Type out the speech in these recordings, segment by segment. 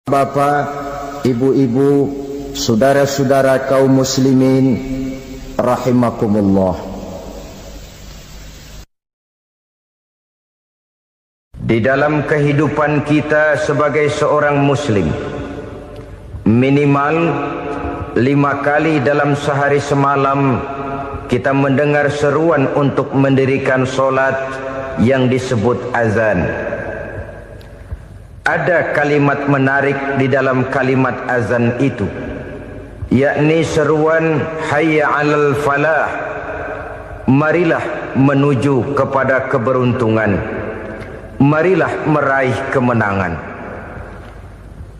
Bapak, ibu-ibu, saudara-saudara kaum muslimin rahimakumullah. Di dalam kehidupan kita sebagai seorang muslim, minimal 5 kali dalam sehari semalam kita mendengar seruan untuk mendirikan solat yang disebut azan. Ada kalimat menarik di dalam kalimat azan itu, yakni seruan hayya 'alal falah, marilah menuju kepada keberuntungan, marilah meraih kemenangan.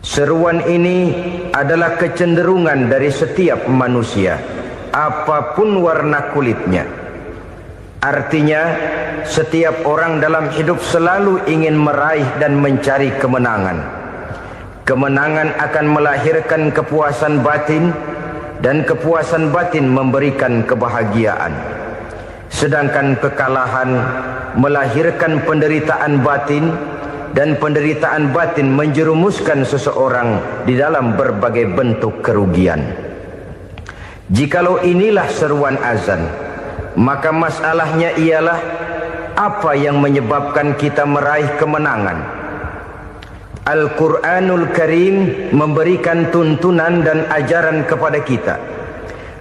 Seruan ini adalah kecenderungan dari setiap manusia, apapun warna kulitnya. Artinya, setiap orang dalam hidup selalu ingin meraih dan mencari kemenangan. Kemenangan akan melahirkan kepuasan batin, dan kepuasan batin memberikan kebahagiaan. Sedangkan kekalahan melahirkan penderitaan batin, dan penderitaan batin menjerumuskan seseorang di dalam berbagai bentuk kerugian. Jikalau inilah seruan azan, maka masalahnya ialah apa yang menyebabkan kita meraih kemenangan. Al-Quranul Karim memberikan tuntunan dan ajaran kepada kita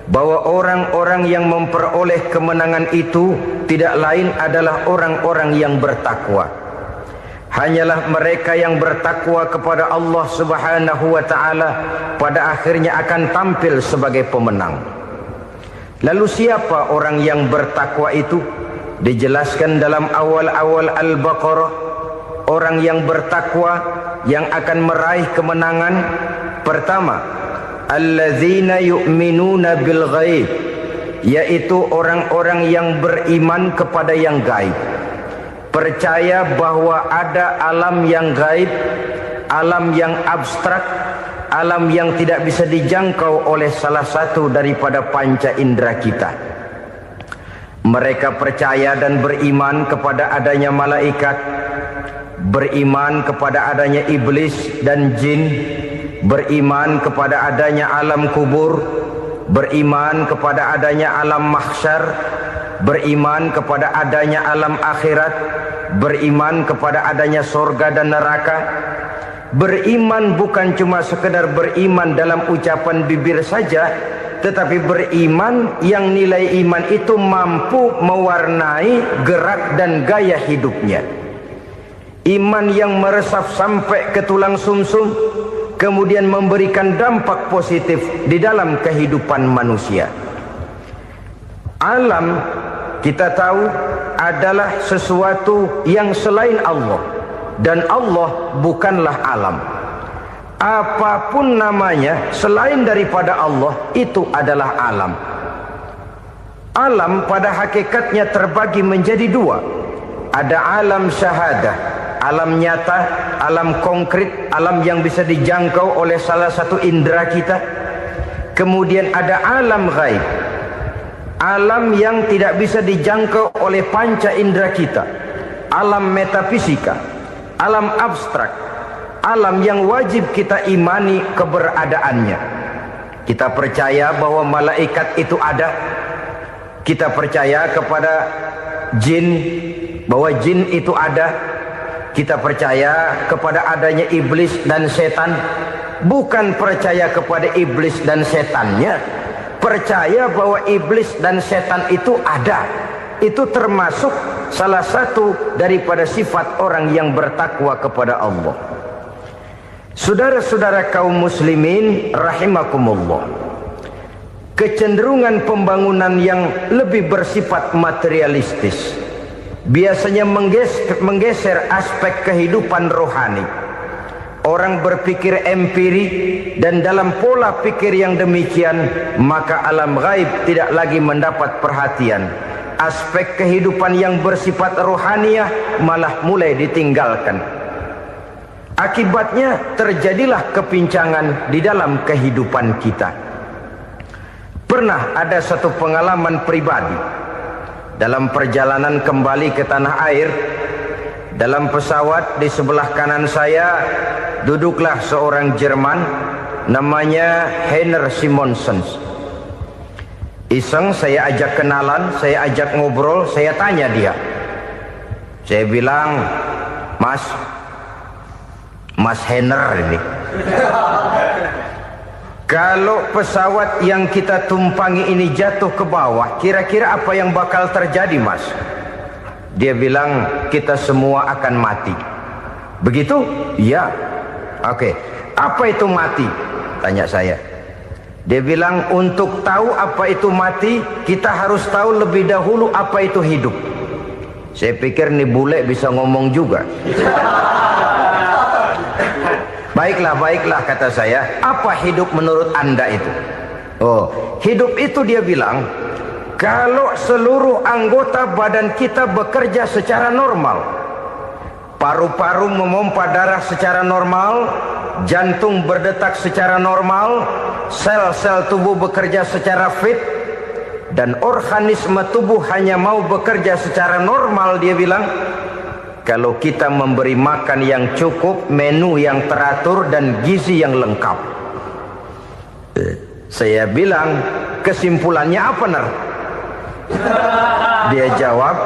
bahwa orang-orang yang memperoleh kemenangan itu tidak lain adalah orang-orang yang bertakwa. Hanyalah mereka yang bertakwa kepada Allah Subhanahu wa ta'ala pada akhirnya akan tampil sebagai pemenang. Lalu siapa orang yang bertakwa itu? Dijelaskan dalam awal-awal Al-Baqarah, orang yang bertakwa yang akan meraih kemenangan. Pertama, alladzina yu'minuna bil ghaib, yaitu orang-orang yang beriman kepada yang gaib, percaya bahwa ada alam yang gaib, alam yang abstrak, alam yang tidak bisa dijangkau oleh salah satu daripada panca indera kita. Mereka percaya dan beriman kepada adanya malaikat, beriman kepada adanya iblis dan jin, beriman kepada adanya alam kubur, beriman kepada adanya alam mahsyar, beriman kepada adanya alam akhirat, beriman kepada adanya surga dan neraka. Beriman bukan cuma sekedar beriman dalam ucapan bibir saja, tetapi beriman yang nilai iman itu mampu mewarnai gerak dan gaya hidupnya. Iman yang meresap sampai ke tulang sumsum, kemudian memberikan dampak positif di dalam kehidupan manusia. Alam, kita tahu, adalah sesuatu yang selain Allah, dan Allah bukanlah alam. Apapun namanya selain daripada Allah, itu adalah alam. Alam pada hakikatnya terbagi menjadi 2. Ada alam syahadah, alam nyata, alam konkret, alam yang bisa dijangkau oleh salah satu indera kita. Kemudian ada alam ghaib, alam yang tidak bisa dijangkau oleh panca indera kita, alam metafisika, alam abstrak, alam yang wajib kita imani keberadaannya. Kita percaya bahwa malaikat itu ada, kita percaya kepada jin, bahwa jin itu ada, kita percaya kepada adanya iblis dan setan. Bukan percaya kepada iblis dan setannya, percaya bahwa iblis dan setan itu ada. Itu termasuk salah satu daripada sifat orang yang bertakwa kepada Allah. Saudara-saudara kaum muslimin rahimakumullah, kecenderungan pembangunan yang lebih bersifat materialistis biasanya menggeser aspek kehidupan rohani. Orang berpikir empiri, dan dalam pola pikir yang demikian, maka alam gaib tidak lagi mendapat perhatian. Aspek kehidupan yang bersifat rohaniah malah mulai ditinggalkan. Akibatnya terjadilah kepincangan di dalam kehidupan kita. Pernah ada satu pengalaman pribadi dalam perjalanan kembali ke tanah air. Dalam pesawat di sebelah kanan saya duduklah seorang Jerman namanya Heiner Simonsen. Iseng saya ajak kenalan, saya ajak ngobrol, saya tanya dia. Saya bilang, Mas Heiner ini, kalau pesawat yang kita tumpangi ini jatuh ke bawah, kira-kira apa yang bakal terjadi, Mas? Dia bilang, kita semua akan mati. Begitu? Iya. Oke. Apa itu mati? Tanya saya. Dia bilang, untuk tahu apa itu mati, kita harus tahu lebih dahulu apa itu hidup. Saya pikir nih bule bisa ngomong juga. Baiklah kata saya. Apa hidup menurut Anda itu? Oh, hidup itu dia bilang, kalau seluruh anggota badan kita bekerja secara normal. Paru-paru memompa darah secara normal, jantung berdetak secara normal, sel-sel tubuh bekerja secara fit, dan organisme tubuh hanya mau bekerja secara normal. Dia bilang, kalau kita memberi makan yang cukup, menu yang teratur, dan gizi yang lengkap. Saya bilang, kesimpulannya apa, Ner? Dia jawab,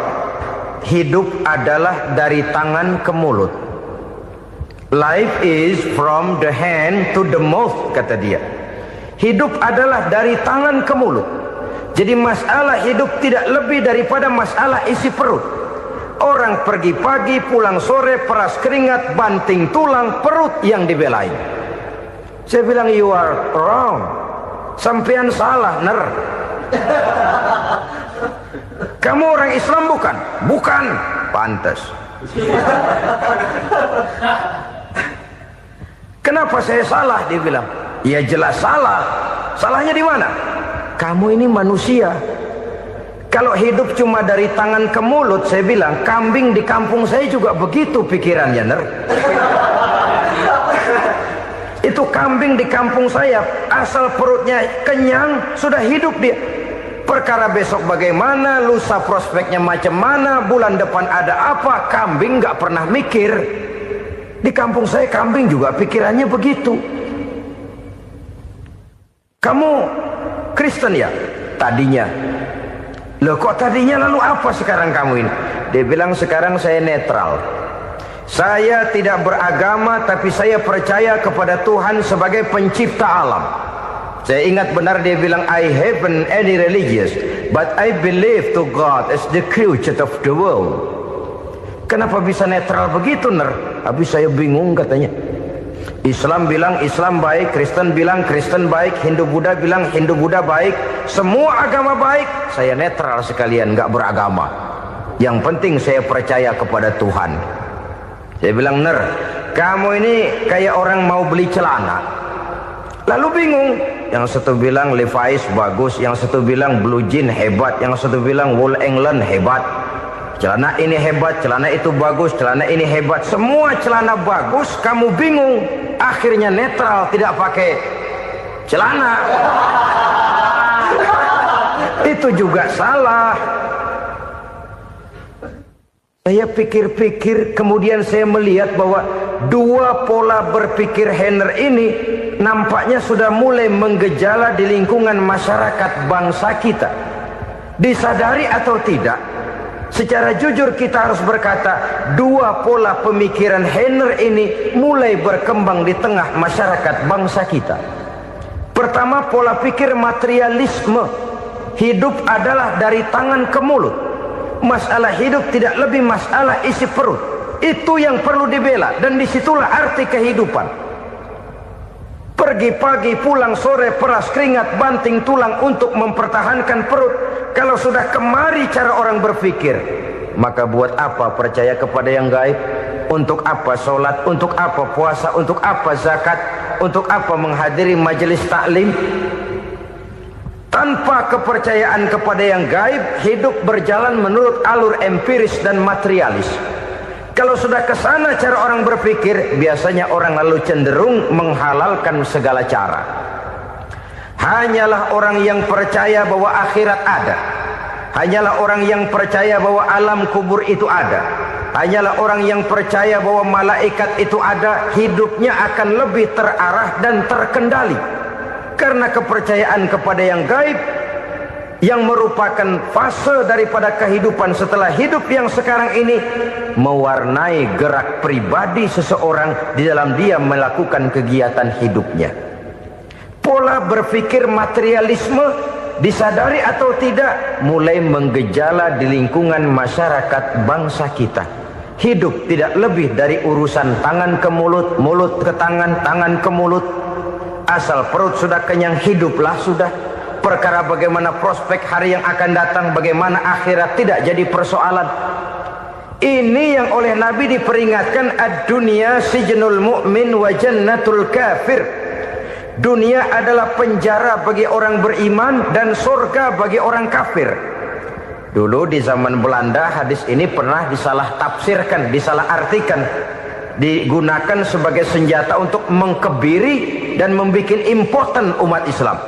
hidup adalah dari tangan ke mulut. Life is from the hand to the mouth, kata dia. Hidup adalah dari tangan ke mulut. Jadi masalah hidup tidak lebih daripada masalah isi perut. Orang pergi pagi, pulang sore, peras keringat, banting tulang, perut yang dibelain. Saya bilang, you are wrong. Sampean salah, Ner. Kamu orang Islam bukan? Bukan. Pantas. Kenapa saya salah? Dia bilang, ya jelas salah. Salahnya di mana? Kamu ini manusia. Kalau hidup cuma dari tangan ke mulut, saya bilang, kambing di kampung saya juga begitu pikirannya, Ner. Itu kambing di kampung saya, asal perutnya kenyang, sudah hidup dia. Perkara besok bagaimana, lusa prospeknya macam mana, bulan depan ada apa, kambing nggak pernah mikir. Di kampung saya kambing juga pikirannya begitu. Kamu Kristen ya? Tadinya. Loh kok tadinya, lalu apa sekarang kamu ini? Dia bilang, sekarang saya netral. Saya tidak beragama, tapi saya percaya kepada Tuhan sebagai pencipta alam. Saya ingat benar dia bilang, I haven't any religious, but I believe to God as the creator of the world. Kenapa bisa netral begitu, Ner? Habis saya bingung katanya. Islam bilang Islam baik, Kristen bilang Kristen baik, Hindu Buddha bilang Hindu Buddha baik, semua agama baik. Saya netral sekalian, nggak beragama. Yang penting saya percaya kepada Tuhan. Saya bilang, Ner, kamu ini kayak orang mau beli celana, lalu bingung. Yang satu bilang Levi's bagus, yang satu bilang Blue Jean hebat, yang satu bilang Wool England hebat. Celana ini hebat, celana itu bagus, celana ini hebat. Semua celana bagus, kamu bingung. Akhirnya netral, tidak pakai celana. Itu juga salah. Saya pikir-pikir, kemudian saya melihat bahwa dua pola berpikir Heiner ini nampaknya sudah mulai menggejala di lingkungan masyarakat bangsa kita. Disadari atau tidak, secara jujur kita harus berkata, dua pola pemikiran Heiner ini mulai berkembang di tengah masyarakat bangsa kita. Pertama, pola pikir materialisme. Hidup adalah dari tangan ke mulut. Masalah hidup tidak lebih masalah isi perut. Itu yang perlu dibela, dan disitulah arti kehidupan. Pergi pagi, pulang sore, peras keringat, banting tulang untuk mempertahankan perut. Kalau sudah kemari cara orang berpikir, maka buat apa percaya kepada yang gaib? Untuk apa sholat? Untuk apa puasa? Untuk apa zakat? Untuk apa menghadiri majelis taklim? Tanpa kepercayaan kepada yang gaib, hidup berjalan menurut alur empiris dan materialis. Kalau sudah ke sana cara orang berpikir, biasanya orang lalu cenderung menghalalkan segala cara. Hanyalah orang yang percaya bahwa akhirat ada. Hanyalah orang yang percaya bahwa alam kubur itu ada. hanyalah orang yang percaya bahwa malaikat itu ada, hidupnya akan lebih terarah dan terkendali. Karena kepercayaan kepada yang gaib, yang merupakan fase daripada kehidupan setelah hidup yang sekarang ini, mewarnai gerak pribadi seseorang di dalam dia melakukan kegiatan hidupnya. Pola berpikir materialisme, disadari atau tidak, mulai menggejala di lingkungan masyarakat bangsa kita. Hidup tidak lebih dari urusan tangan ke mulut, mulut ke tangan, tangan ke mulut. Asal perut sudah kenyang, hiduplah sudah. Perkara bagaimana prospek hari yang akan datang, bagaimana akhirat, tidak jadi persoalan. Ini yang oleh Nabi diperingatkan, ad-dunya sijnul mu'min wa jannatul kafir. Dunia adalah penjara bagi orang beriman dan surga bagi orang kafir. Dulu di zaman Belanda hadis ini pernah disalah tafsirkan, disalah artikan, digunakan sebagai senjata untuk mengkebiri dan membuat impoten umat Islam.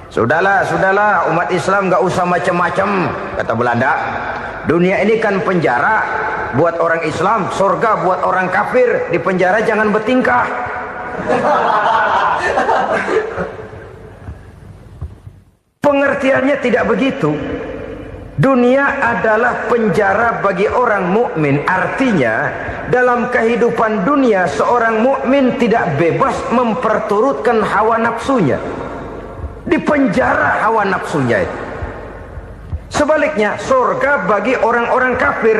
Sudahlah umat Islam gak usah macam-macam, kata Belanda. Dunia ini kan penjara buat orang Islam, surga buat orang kafir. Di penjara jangan bertingkah. Pengertiannya tidak begitu. Dunia adalah penjara bagi orang mukmin. Artinya dalam kehidupan dunia seorang mukmin tidak bebas memperturutkan hawa nafsunya. Di penjara hawa nafsunya itu. Sebaliknya surga bagi orang-orang kafir.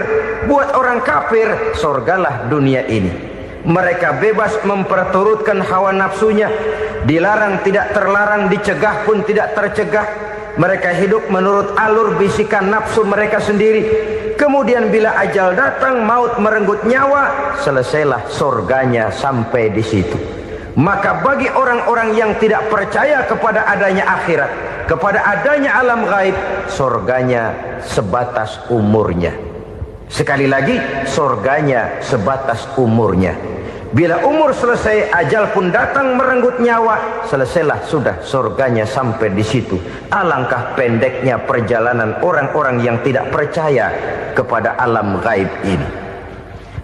Buat orang kafir surgalah dunia ini. Mereka bebas memperturutkan hawa nafsunya, dilarang tidak terlarang, dicegah pun tidak tercegah. Mereka hidup menurut alur bisikan nafsu mereka sendiri. Kemudian bila ajal datang, maut merenggut nyawa, selesailah surganya sampai di situ. Maka bagi orang-orang yang tidak percaya kepada adanya akhirat, kepada adanya alam gaib, surganya sebatas umurnya. Sekali lagi, surganya sebatas umurnya. Bila umur selesai, ajal pun datang merenggut nyawa, selesailah sudah surganya sampai di situ. Alangkah pendeknya perjalanan orang-orang yang tidak percaya kepada alam gaib ini.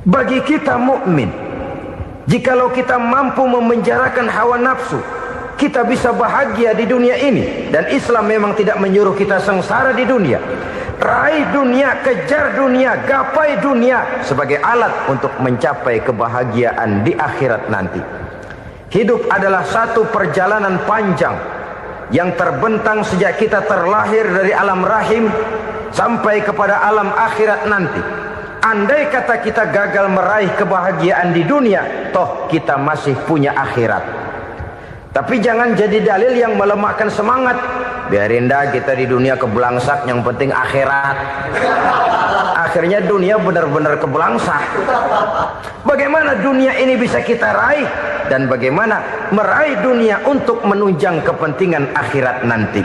Bagi kita mukmin, jikalau kita mampu memenjarakan hawa nafsu, kita bisa bahagia di dunia ini. Dan Islam memang tidak menyuruh kita sengsara di dunia. Raih dunia, kejar dunia, gapai dunia sebagai alat untuk mencapai kebahagiaan di akhirat nanti. Hidup adalah satu perjalanan panjang yang terbentang sejak kita terlahir dari alam rahim sampai kepada alam akhirat nanti. Andai kata kita gagal meraih kebahagiaan di dunia, toh kita masih punya akhirat. Tapi jangan jadi dalil yang melemahkan semangat. Biarin dah kita di dunia kebelangsak, yang penting akhirat. Akhirnya dunia benar-benar kebelangsak. Bagaimana dunia ini bisa kita raih, dan bagaimana meraih dunia untuk menunjang kepentingan akhirat nanti.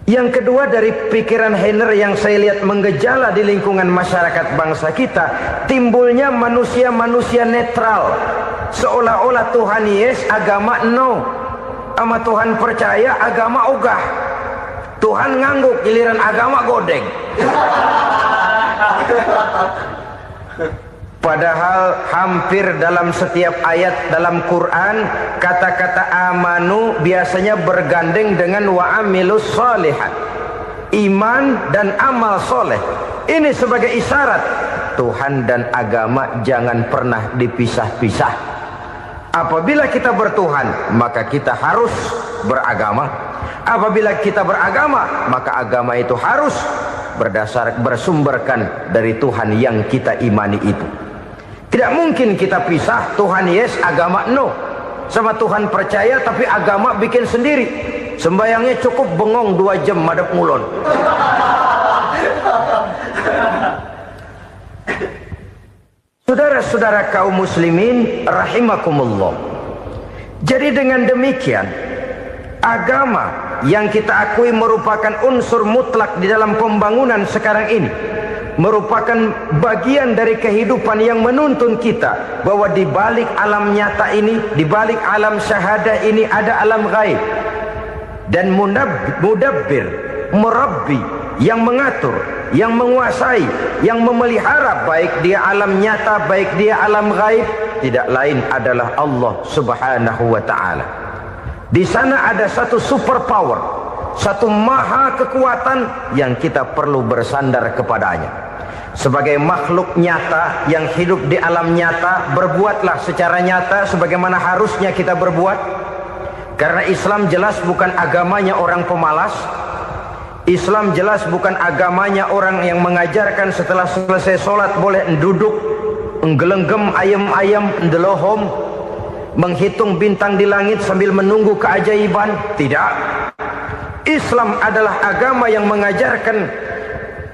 Yang kedua, dari pikiran Heiner yang saya lihat menggejala di lingkungan masyarakat bangsa kita, timbulnya manusia-manusia netral. Seolah-olah Tuhan yes, agama no. Sama Tuhan percaya, agama ogah. Tuhan ngangguk, giliran agama godeng. Padahal hampir dalam setiap ayat dalam Quran, kata-kata amanu biasanya bergandeng dengan wa amilus sholihat. Iman dan amal soleh. Ini sebagai isyarat Tuhan dan agama jangan pernah dipisah-pisah. Apabila kita bertuhan, maka kita harus beragama. Apabila kita beragama, maka agama itu harus bersumberkan dari Tuhan yang kita imani itu. Tidak mungkin kita pisah, Tuhan yes, agama no. Sama Tuhan percaya tapi agama bikin sendiri. Sembayangnya cukup bengong 2 jam madep ngulon. Saudara-saudara kaum muslimin rahimakumullah. Jadi dengan demikian, agama yang kita akui merupakan unsur mutlak di dalam pembangunan sekarang ini, merupakan bagian dari kehidupan yang menuntun kita bahwa di balik alam nyata ini, di balik alam syahadah ini ada alam gaib. Dan mudabbir, murabbi yang mengatur, yang menguasai, yang memelihara, baik dia alam nyata, baik dia alam gaib, tidak lain adalah Allah Subhanahu wa ta'ala. Di sana ada satu super power, satu maha kekuatan yang kita perlu bersandar kepadanya. Sebagai makhluk nyata yang hidup di alam nyata, berbuatlah secara nyata sebagaimana harusnya kita berbuat. Karena Islam jelas bukan agamanya orang pemalas. Islam jelas bukan agamanya orang yang mengajarkan setelah selesai sholat boleh duduk, nggelenggem ayam-ayam, ndelohom, menghitung bintang di langit sambil menunggu keajaiban. Tidak. Islam adalah agama yang mengajarkan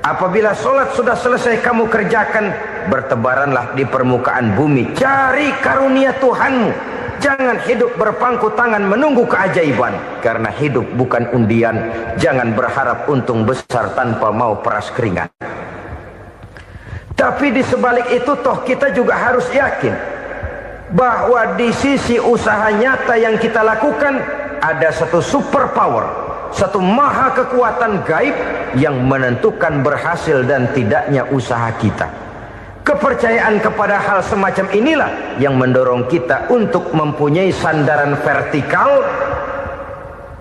apabila sholat sudah selesai kamu kerjakan, bertebaranlah di permukaan bumi, cari karunia Tuhanmu. Jangan hidup berpangku tangan menunggu keajaiban. Karena hidup bukan undian. Jangan berharap untung besar tanpa mau peras keringat. Tapi di sebalik itu toh kita juga harus yakin bahwa di sisi usaha nyata yang kita lakukan ada satu super power, satu maha kekuatan gaib yang menentukan berhasil dan tidaknya usaha kita. Kepercayaan kepada hal semacam inilah yang mendorong kita untuk mempunyai sandaran vertikal,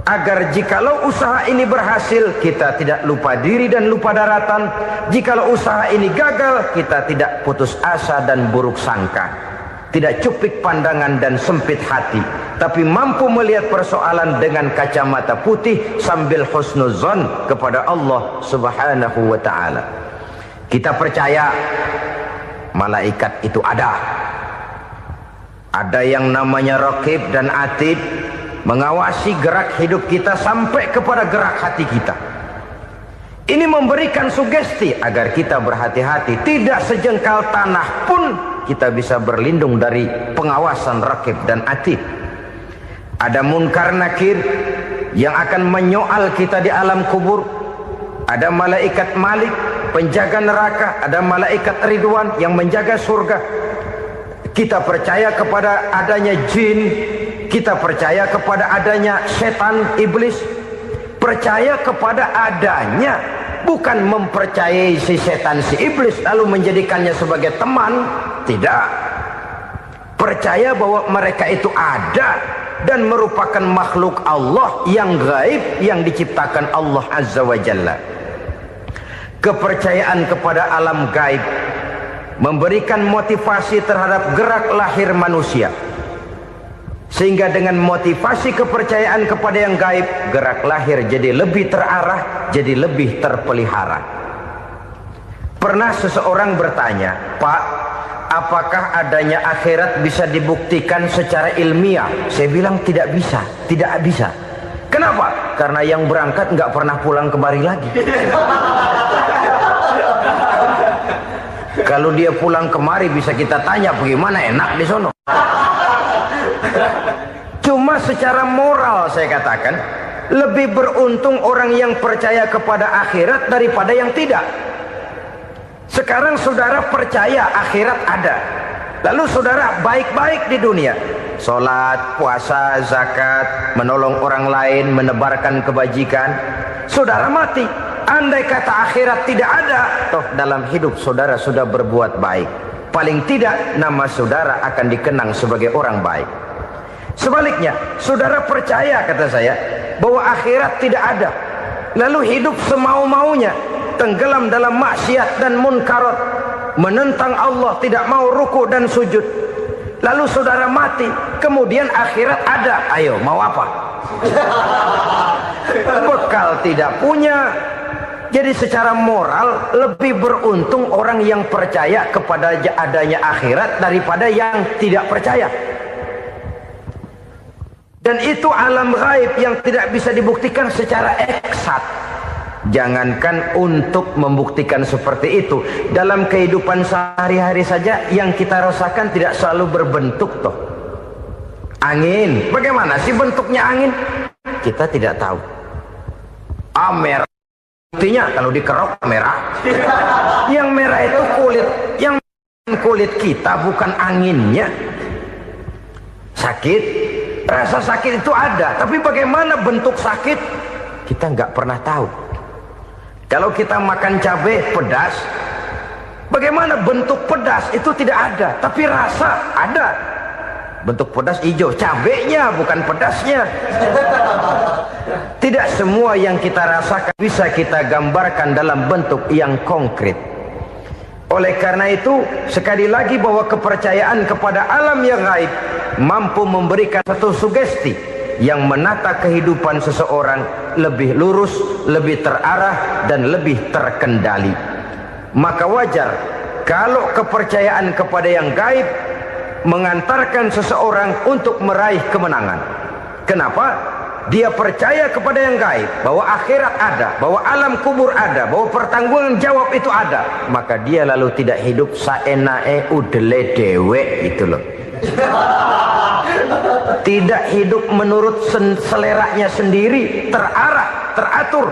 agar jikalau usaha ini berhasil, kita tidak lupa diri dan lupa daratan. Jikalau usaha ini gagal, kita tidak putus asa dan buruk sangka, tidak cupik pandangan dan sempit hati, tapi mampu melihat persoalan dengan kacamata putih sambil husnuzon kepada Allah Subhanahu wa ta'ala. Kita percaya malaikat itu ada. Ada yang namanya Raqib dan Atid, mengawasi gerak hidup kita sampai kepada gerak hati kita. Ini memberikan sugesti agar kita berhati-hati. Tidak sejengkal tanah pun kita bisa berlindung dari pengawasan Raqib dan Atid. Ada Munkar Nakir yang akan menyoal kita di alam kubur. Ada malaikat Malik, penjaga neraka. Ada malaikat Ridwan yang menjaga surga. Kita percaya kepada adanya jin, kita percaya kepada adanya setan, iblis. Percaya kepada adanya, bukan mempercayai si setan, si iblis lalu menjadikannya sebagai teman. Tidak. Percaya bahwa mereka itu ada dan merupakan makhluk Allah yang gaib, yang diciptakan Allah Azza wa Jalla. Kepercayaan kepada alam gaib memberikan motivasi terhadap gerak lahir manusia, sehingga dengan motivasi kepercayaan kepada yang gaib, gerak lahir jadi lebih terarah, jadi lebih terpelihara. Pernah seseorang bertanya, "Pak, apakah adanya akhirat bisa dibuktikan secara ilmiah?" Saya bilang tidak bisa, tidak bisa. Kenapa? Karena yang berangkat nggak pernah pulang kembali lagi. Kalau dia pulang kemari bisa kita tanya bagaimana enak di sono. Cuma secara moral saya katakan, lebih beruntung orang yang percaya kepada akhirat daripada yang tidak. Sekarang saudara percaya akhirat ada, lalu saudara baik-baik di dunia, sholat, puasa, zakat, menolong orang lain, menebarkan kebajikan. Saudara mati, andai kata akhirat tidak ada, toh dalam hidup saudara sudah berbuat baik. Paling tidak nama saudara akan dikenang sebagai orang baik. Sebaliknya, saudara percaya, kata saya, bahwa akhirat tidak ada, lalu hidup semau-maunya, tenggelam dalam maksiat dan munkarat, menentang Allah, tidak mau ruku dan sujud. Lalu saudara mati, kemudian akhirat ada, ayo mau apa? Bekal tidak punya. Jadi secara moral lebih beruntung orang yang percaya kepada adanya akhirat daripada yang tidak percaya. Dan itu alam gaib yang tidak bisa dibuktikan secara eksat. Jangankan untuk membuktikan seperti itu, dalam kehidupan sehari-hari saja yang kita rasakan tidak selalu berbentuk toh. Angin, bagaimana sih bentuknya angin? Kita tidak tahu. Merah, buktinya kalau dikerok merah. Yang merah itu kulit, yang kulit kita bukan anginnya. Sakit, rasa sakit itu ada, tapi bagaimana bentuk sakit kita nggak pernah tahu. Kalau kita makan cabai pedas, bagaimana bentuk pedas itu tidak ada, tapi rasa ada. Bentuk pedas hijau, cabainya bukan pedasnya. Tidak semua yang kita rasakan bisa kita gambarkan dalam bentuk yang konkret. Oleh karena itu, sekali lagi bahwa kepercayaan kepada alam yang gaib mampu memberikan satu sugesti yang menata kehidupan seseorang lebih lurus, lebih terarah, dan lebih terkendali. Maka wajar kalau kepercayaan kepada yang gaib mengantarkan seseorang untuk meraih kemenangan. Kenapa? Dia percaya kepada yang gaib, bahwa akhirat ada, bahwa alam kubur ada, bahwa pertanggungan jawab itu ada. Maka dia lalu tidak hidup saenae udele dewe, itu loh. Tidak hidup menurut seleranya sendiri, terarah, teratur.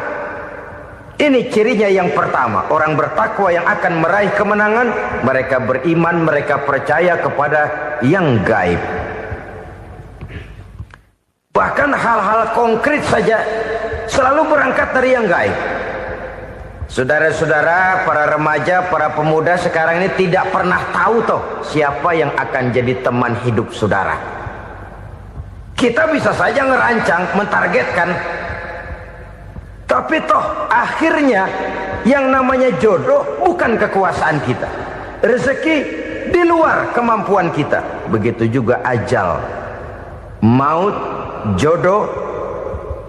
Ini cirinya yang pertama. Orang bertakwa yang akan meraih kemenangan, mereka beriman, mereka percaya kepada yang gaib. Bahkan hal-hal konkret saja selalu berangkat dari yang gaib. Saudara-saudara, para remaja, para pemuda sekarang ini tidak pernah tahu toh siapa yang akan jadi teman hidup saudara. Kita bisa saja ngerancang, mentargetkan, tapi toh akhirnya yang namanya jodoh bukan kekuasaan kita. Rezeki di luar kemampuan kita. Begitu juga ajal, maut, jodoh,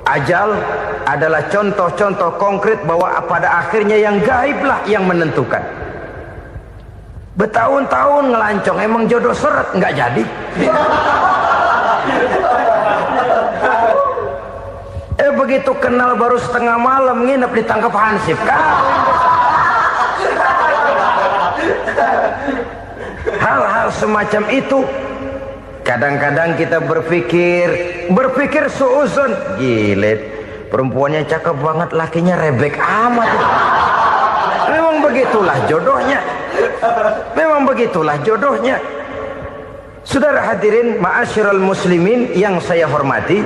ajal adalah contoh-contoh konkret bahwa pada akhirnya yang gaiblah yang menentukan. Bertahun-tahun ngelancong, emang jodoh seret nggak jadi. Begitu kenal baru setengah malam nginep ditangkap hansip kan. Hal-hal semacam itu kadang-kadang kita berpikir suuzon, gile, perempuannya cakep banget, lakinya rebek amat. Memang begitulah jodohnya. Memang begitulah jodohnya. Saudara hadirin ma'asyiral muslimin yang saya hormati,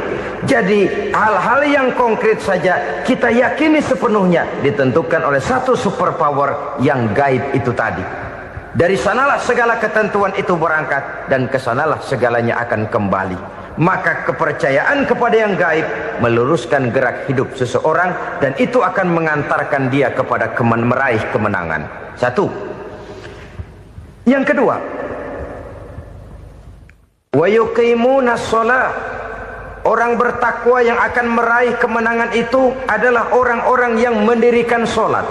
jadi hal-hal yang konkret saja kita yakini sepenuhnya ditentukan oleh satu superpower yang gaib itu tadi. Dari sanalah segala ketentuan itu berangkat dan kesanalah segalanya akan kembali. Maka kepercayaan kepada yang gaib meluruskan gerak hidup seseorang dan itu akan mengantarkan dia kepada meraih kemenangan. Satu. Yang kedua, wa yuqimuna shalah. Orang bertakwa yang akan meraih kemenangan itu adalah orang-orang yang mendirikan sholat.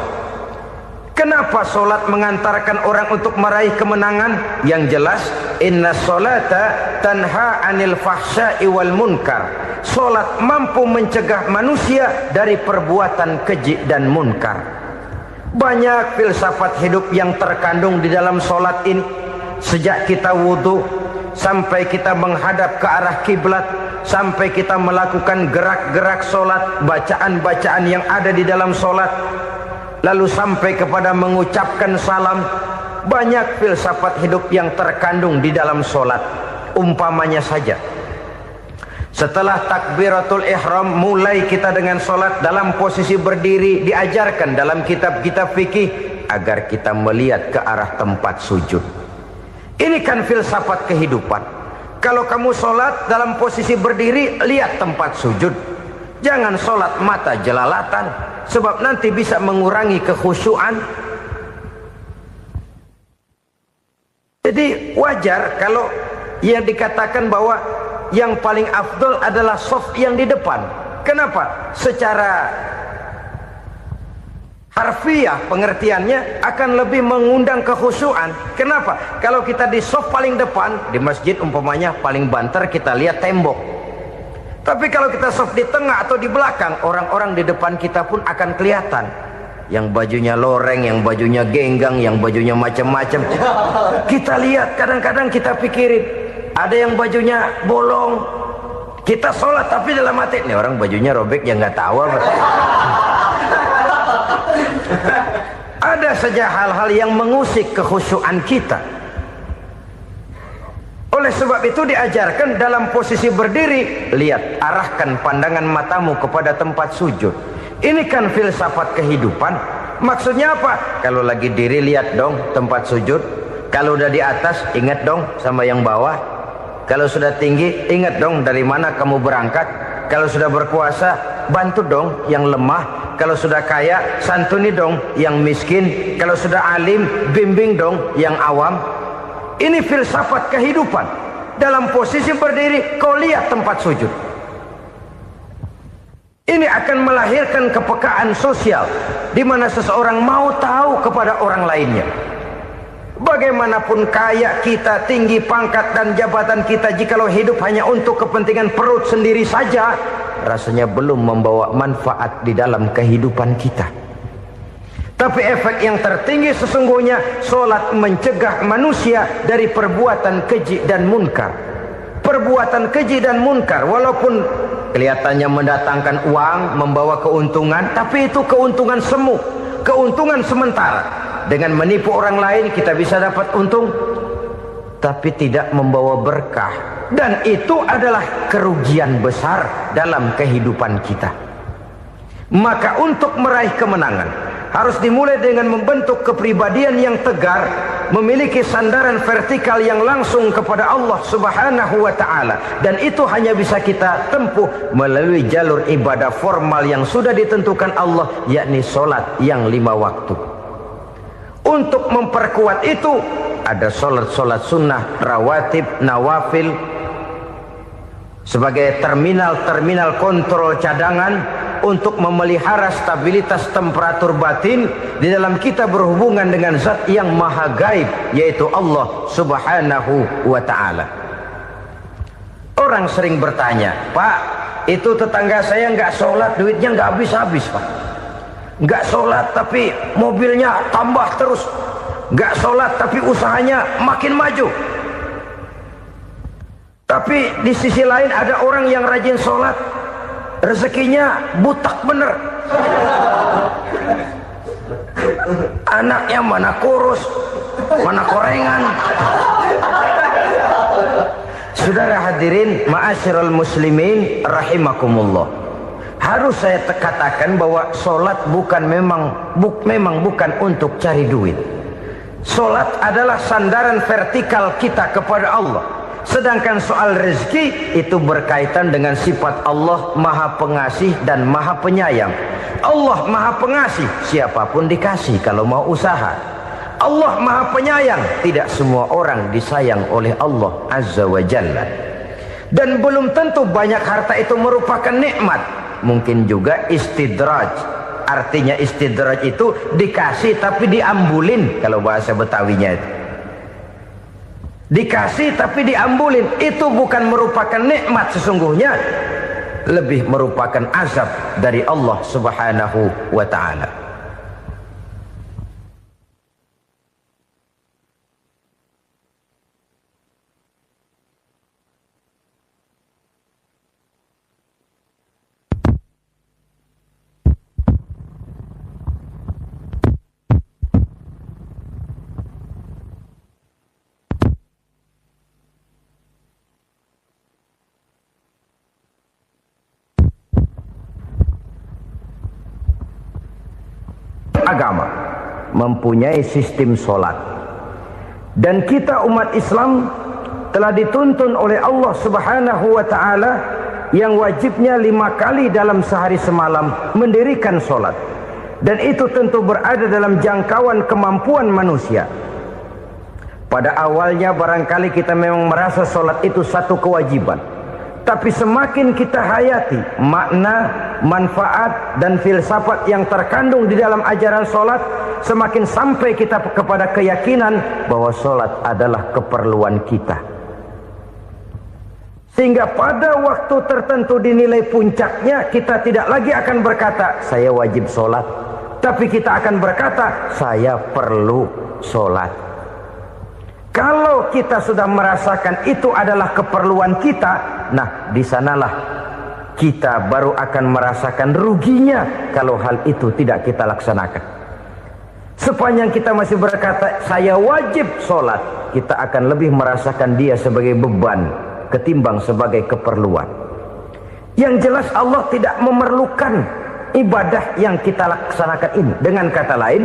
Kenapa sholat mengantarkan orang untuk meraih kemenangan? Yang jelas, inna sholata tanha anil fahsya'i wal munkar. Sholat mampu mencegah manusia dari perbuatan keji dan munkar. Banyak filsafat hidup yang terkandung di dalam sholat ini. Sejak kita wudhu sampai kita menghadap ke arah kiblat, sampai kita melakukan gerak-gerak sholat, bacaan-bacaan yang ada di dalam sholat, lalu sampai kepada mengucapkan salam. Banyak filsafat hidup yang terkandung di dalam sholat. Umpamanya saja, setelah takbiratul ihram mulai kita dengan sholat dalam posisi berdiri, diajarkan dalam kitab-kitab fikih agar kita melihat ke arah tempat sujud. Ini kan filsafat kehidupan. Kalau kamu sholat dalam posisi berdiri, lihat tempat sujud. Jangan sholat mata jelalatan, sebab nanti bisa mengurangi kekhusyuan. Jadi wajar kalau yang dikatakan bahwa yang paling afdol adalah shaf yang di depan. Kenapa? Secara harfiah pengertiannya akan lebih mengundang kekhusyuan. Kenapa? Kalau kita di shaf paling depan di masjid umpamanya paling banter kita lihat tembok. Tapi kalau kita shaf di tengah atau di belakang, orang-orang di depan kita pun akan kelihatan. Yang bajunya loreng, yang bajunya genggang, yang bajunya macam-macam. Kita lihat, kadang-kadang kita pikirin, ada yang bajunya bolong. Kita sholat tapi dalam hati, nih orang bajunya robek yang nggak tahu apa. Ada saja hal-hal yang mengusik kekhusyuan kita. Oleh sebab itu diajarkan dalam posisi berdiri, lihat, arahkan pandangan matamu kepada tempat sujud. Ini kan filsafat kehidupan. Maksudnya apa? Kalau lagi diri lihat dong tempat sujud. Kalau udah di atas ingat dong sama yang bawah. Kalau sudah tinggi ingat dong dari mana kamu berangkat. Kalau sudah berkuasa bantu dong yang lemah. Kalau sudah kaya santuni dong yang miskin. Kalau sudah alim bimbing dong yang awam. Ini filsafat kehidupan. Dalam posisi berdiri kau lihat tempat sujud. Ini akan melahirkan kepekaan sosial di mana seseorang mau tahu kepada orang lainnya. Bagaimanapun kaya kita, tinggi pangkat dan jabatan kita, jikalau hidup hanya untuk kepentingan perut sendiri saja, rasanya belum membawa manfaat di dalam kehidupan kita. Tapi efek yang tertinggi sesungguhnya, solat mencegah manusia dari perbuatan keji dan munkar. Perbuatan keji dan munkar walaupun kelihatannya mendatangkan uang, membawa keuntungan, tapi itu keuntungan semu, keuntungan sementara. Dengan menipu orang lain kita bisa dapat untung, tapi tidak membawa berkah. Dan itu adalah kerugian besar dalam kehidupan kita. Maka untuk meraih kemenangan harus dimulai dengan membentuk kepribadian yang tegar, memiliki sandaran vertikal yang langsung kepada Allah Subhanahu wa ta'ala. Dan itu hanya bisa kita tempuh melalui jalur ibadah formal yang sudah ditentukan Allah, yakni solat yang 5 waktu. Untuk memperkuat itu ada solat-solat sunnah, rawatib, nawafil sebagai terminal-terminal kontrol cadangan untuk memelihara stabilitas temperatur batin di dalam kita berhubungan dengan zat yang maha gaib, yaitu Allah Subhanahu wa ta'ala. Orang sering bertanya, Pak, itu tetangga saya nggak sholat, duitnya nggak habis-habis, Pak. Nggak sholat tapi mobilnya tambah terus. Nggak sholat tapi usahanya makin maju. Tapi di sisi lain ada orang yang rajin sholat, rezekinya butak bener. Anaknya mana kurus, mana korengan. Saudara hadirin ma'asyiral muslimin rahimakumullah. Harus saya katakan bahwa solat memang bukan untuk cari duit. Solat adalah sandaran vertikal kita kepada Allah. Sedangkan soal rezeki itu berkaitan dengan sifat Allah maha pengasih dan maha penyayang. Allah maha pengasih, siapapun dikasih kalau mau usaha. Allah maha penyayang, tidak semua orang disayang oleh Allah Azza wa Jalla. Dan belum tentu banyak harta itu merupakan nikmat. Mungkin juga istidraj. Artinya istidraj itu dikasih tapi diambulin, kalau bahasa Betawinya itu. Dikasih tapi diambulin, itu bukan merupakan nikmat sesungguhnya, lebih merupakan azab dari Allah Subhanahu wa ta'ala. Agama mempunyai sistem solat, dan kita umat Islam telah dituntun oleh Allah Subhanahu wa ta'ala yang wajibnya 5 kali dalam sehari semalam mendirikan solat, dan itu tentu berada dalam jangkauan kemampuan manusia. Pada awalnya barangkali kita memang merasa solat itu satu kewajiban, tapi semakin kita hayati makna, manfaat dan filsafat yang terkandung di dalam ajaran solat, semakin sampai kita kepada keyakinan bahwa solat adalah keperluan kita. Sehingga pada waktu tertentu dinilai puncaknya, kita tidak lagi akan berkata saya wajib solat, tapi kita akan berkata saya perlu solat. Kalau kita sudah merasakan itu adalah keperluan kita, nah di sanalah kita baru akan merasakan ruginya kalau hal itu tidak kita laksanakan. Sepanjang kita masih berkata saya wajib sholat, kita akan lebih merasakan dia sebagai beban ketimbang sebagai keperluan. Yang jelas Allah tidak memerlukan ibadah yang kita laksanakan ini. Dengan kata lain,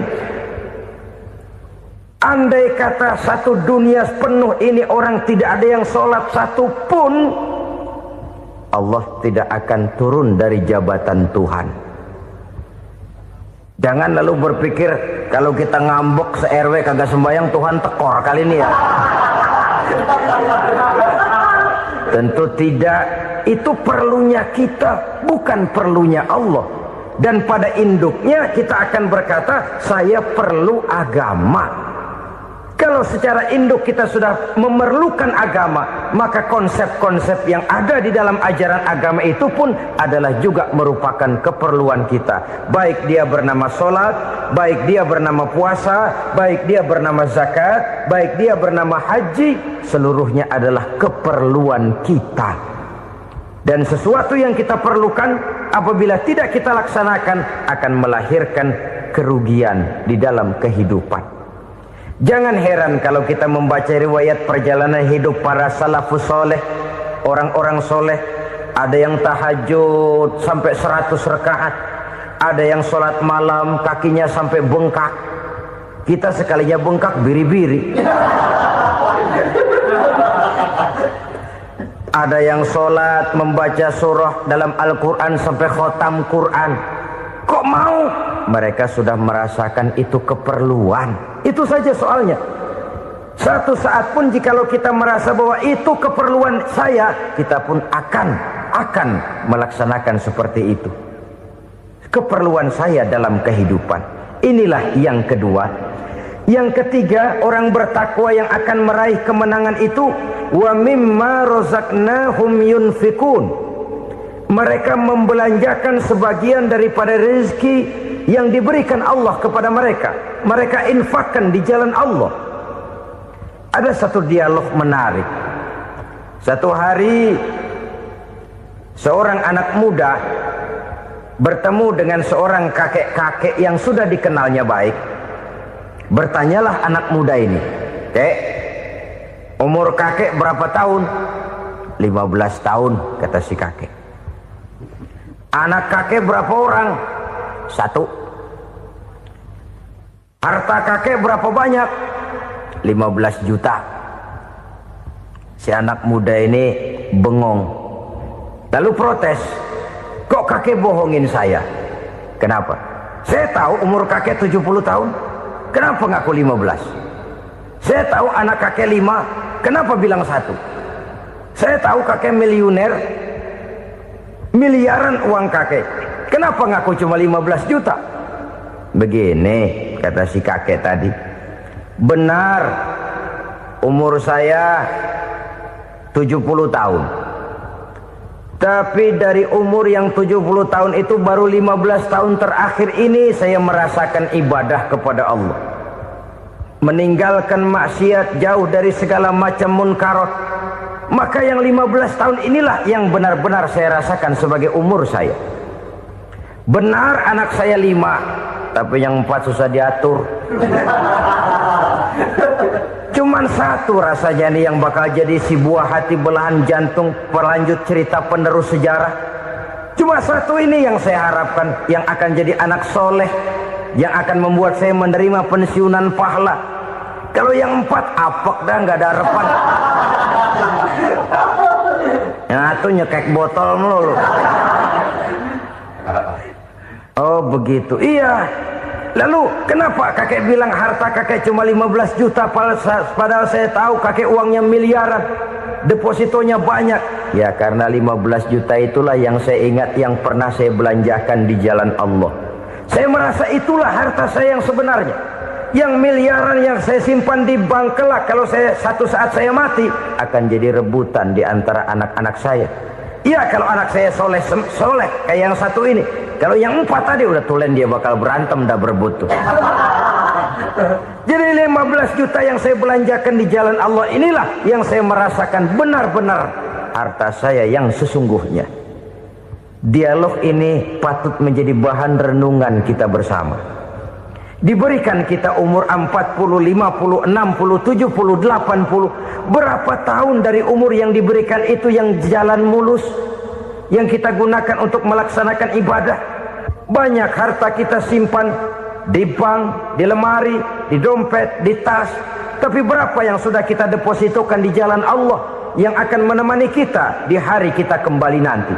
andai kata satu dunia penuh ini orang tidak ada yang sholat satu pun, Allah tidak akan turun dari jabatan Tuhan. Jangan lalu berpikir kalau kita ngambek se-RW kagak sembahyang Tuhan tekor kali ini ya. Tentu tidak. Itu perlunya kita, bukan perlunya Allah. Dan pada induknya kita akan berkata, saya perlu agama. Kalau secara induk kita sudah memerlukan agama, maka konsep-konsep yang ada di dalam ajaran agama itu pun adalah juga merupakan keperluan kita. Baik dia bernama sholat, baik dia bernama puasa, baik dia bernama zakat, baik dia bernama haji, seluruhnya adalah keperluan kita. Dan sesuatu yang kita perlukan apabila tidak kita laksanakan akan melahirkan kerugian di dalam kehidupan. Jangan heran kalau kita membaca riwayat perjalanan hidup para salafus soleh, orang-orang soleh. Ada yang tahajud sampai 100 rakaat, ada yang sholat malam kakinya sampai bengkak. Kita sekalinya bengkak biri-biri. Ada yang sholat membaca surah dalam Al-Quran sampai khotam Quran. Kok mau? Mereka sudah merasakan itu keperluan. Itu saja soalnya. Satu saat pun jikalau kita merasa bahwa itu keperluan saya, kita pun akan melaksanakan seperti itu. Keperluan saya dalam kehidupan. Inilah yang kedua. Yang ketiga, orang bertakwa yang akan meraih kemenangan itu, wa mimma razaqnahum yunfikun. Mereka membelanjakan sebagian daripada rezeki yang diberikan Allah kepada mereka. Mereka infakkan di jalan Allah. Ada satu dialog menarik. Satu hari seorang anak muda bertemu dengan seorang kakek-kakek yang sudah dikenalnya baik. Bertanyalah anak muda ini, "Kek, umur kakek berapa tahun?" 15 tahun, kata si kakek. "Anak kakek berapa orang?" 1. "Harta kakek berapa banyak?" 15 juta. Si anak muda ini bengong. Lalu protes, "Kok kakek bohongin saya?" "Kenapa?" "Saya tahu umur kakek 70 tahun. Kenapa ngaku 15? Saya tahu anak kakek 5. Kenapa bilang 1? Saya tahu kakek miliuner, miliaran uang kakek. Kenapa ngaku cuma 15 juta? Begini, kata si kakek tadi. Benar, umur saya 70 tahun. Tapi dari umur yang 70 tahun itu baru 15 tahun terakhir ini saya merasakan ibadah kepada Allah. Meninggalkan maksiat, jauh dari segala macam munkarat. Maka yang 15 tahun inilah yang benar-benar saya rasakan sebagai umur saya. Benar anak saya 5, tapi yang 4 susah diatur. Cuman 1 rasanya nih yang bakal jadi si buah hati belahan jantung pelanjut cerita penerus sejarah. Cuma 1 ini yang saya harapkan, yang akan jadi anak soleh, yang akan membuat saya menerima pensiunan pahala. Kalau yang 4 apek dah, nggak ada harapan. Yang 1 nyekek botol melulu. Oh begitu, iya. Lalu kenapa kakek bilang harta kakek cuma 15 juta padahal saya tahu kakek uangnya miliaran, depositonya banyak? Ya karena 15 juta itulah yang saya ingat yang pernah saya belanjakan di jalan Allah. Saya merasa itulah harta saya yang sebenarnya. Yang miliaran yang saya simpan di bank kelak kalau satu saat saya mati akan jadi rebutan di antara anak-anak saya. Iya kalau anak saya soleh kayak yang 1 ini. Kalau yang 4 tadi udah tulen dia bakal berantem dah berebut tuh. Jadi 15 juta yang saya belanjakan di jalan Allah inilah yang saya merasakan benar-benar harta saya yang sesungguhnya. Dialog ini patut menjadi bahan renungan kita bersama. Diberikan kita umur 40, 50, 60, 70, 80. Berapa tahun dari umur yang diberikan itu yang jalan mulus, yang kita gunakan untuk melaksanakan ibadah? Banyak harta kita simpan di bank, di lemari, di dompet, di tas. Tapi berapa yang sudah kita depositokan di jalan Allah yang akan menemani kita di hari kita kembali nanti?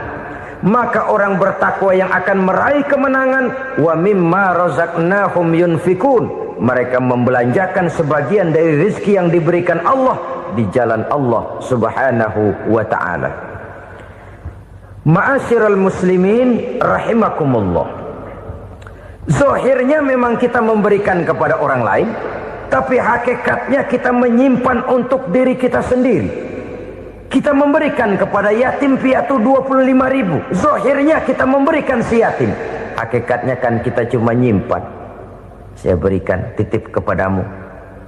Maka orang bertakwa yang akan meraih kemenangan, wa mimma razaqnahum yunfikun, mereka membelanjakan sebagian dari rezeki yang diberikan Allah di jalan Allah subhanahu wa ta'ala. Ma'asyiral muslimin rahimakumullah, zahirnya memang kita memberikan kepada orang lain, tapi hakikatnya kita menyimpan untuk diri kita sendiri. Kita memberikan kepada yatim piatu 25.000, zahirnya kita memberikan si yatim, hakikatnya kan kita cuma nyimpan. Saya berikan, titip kepadamu,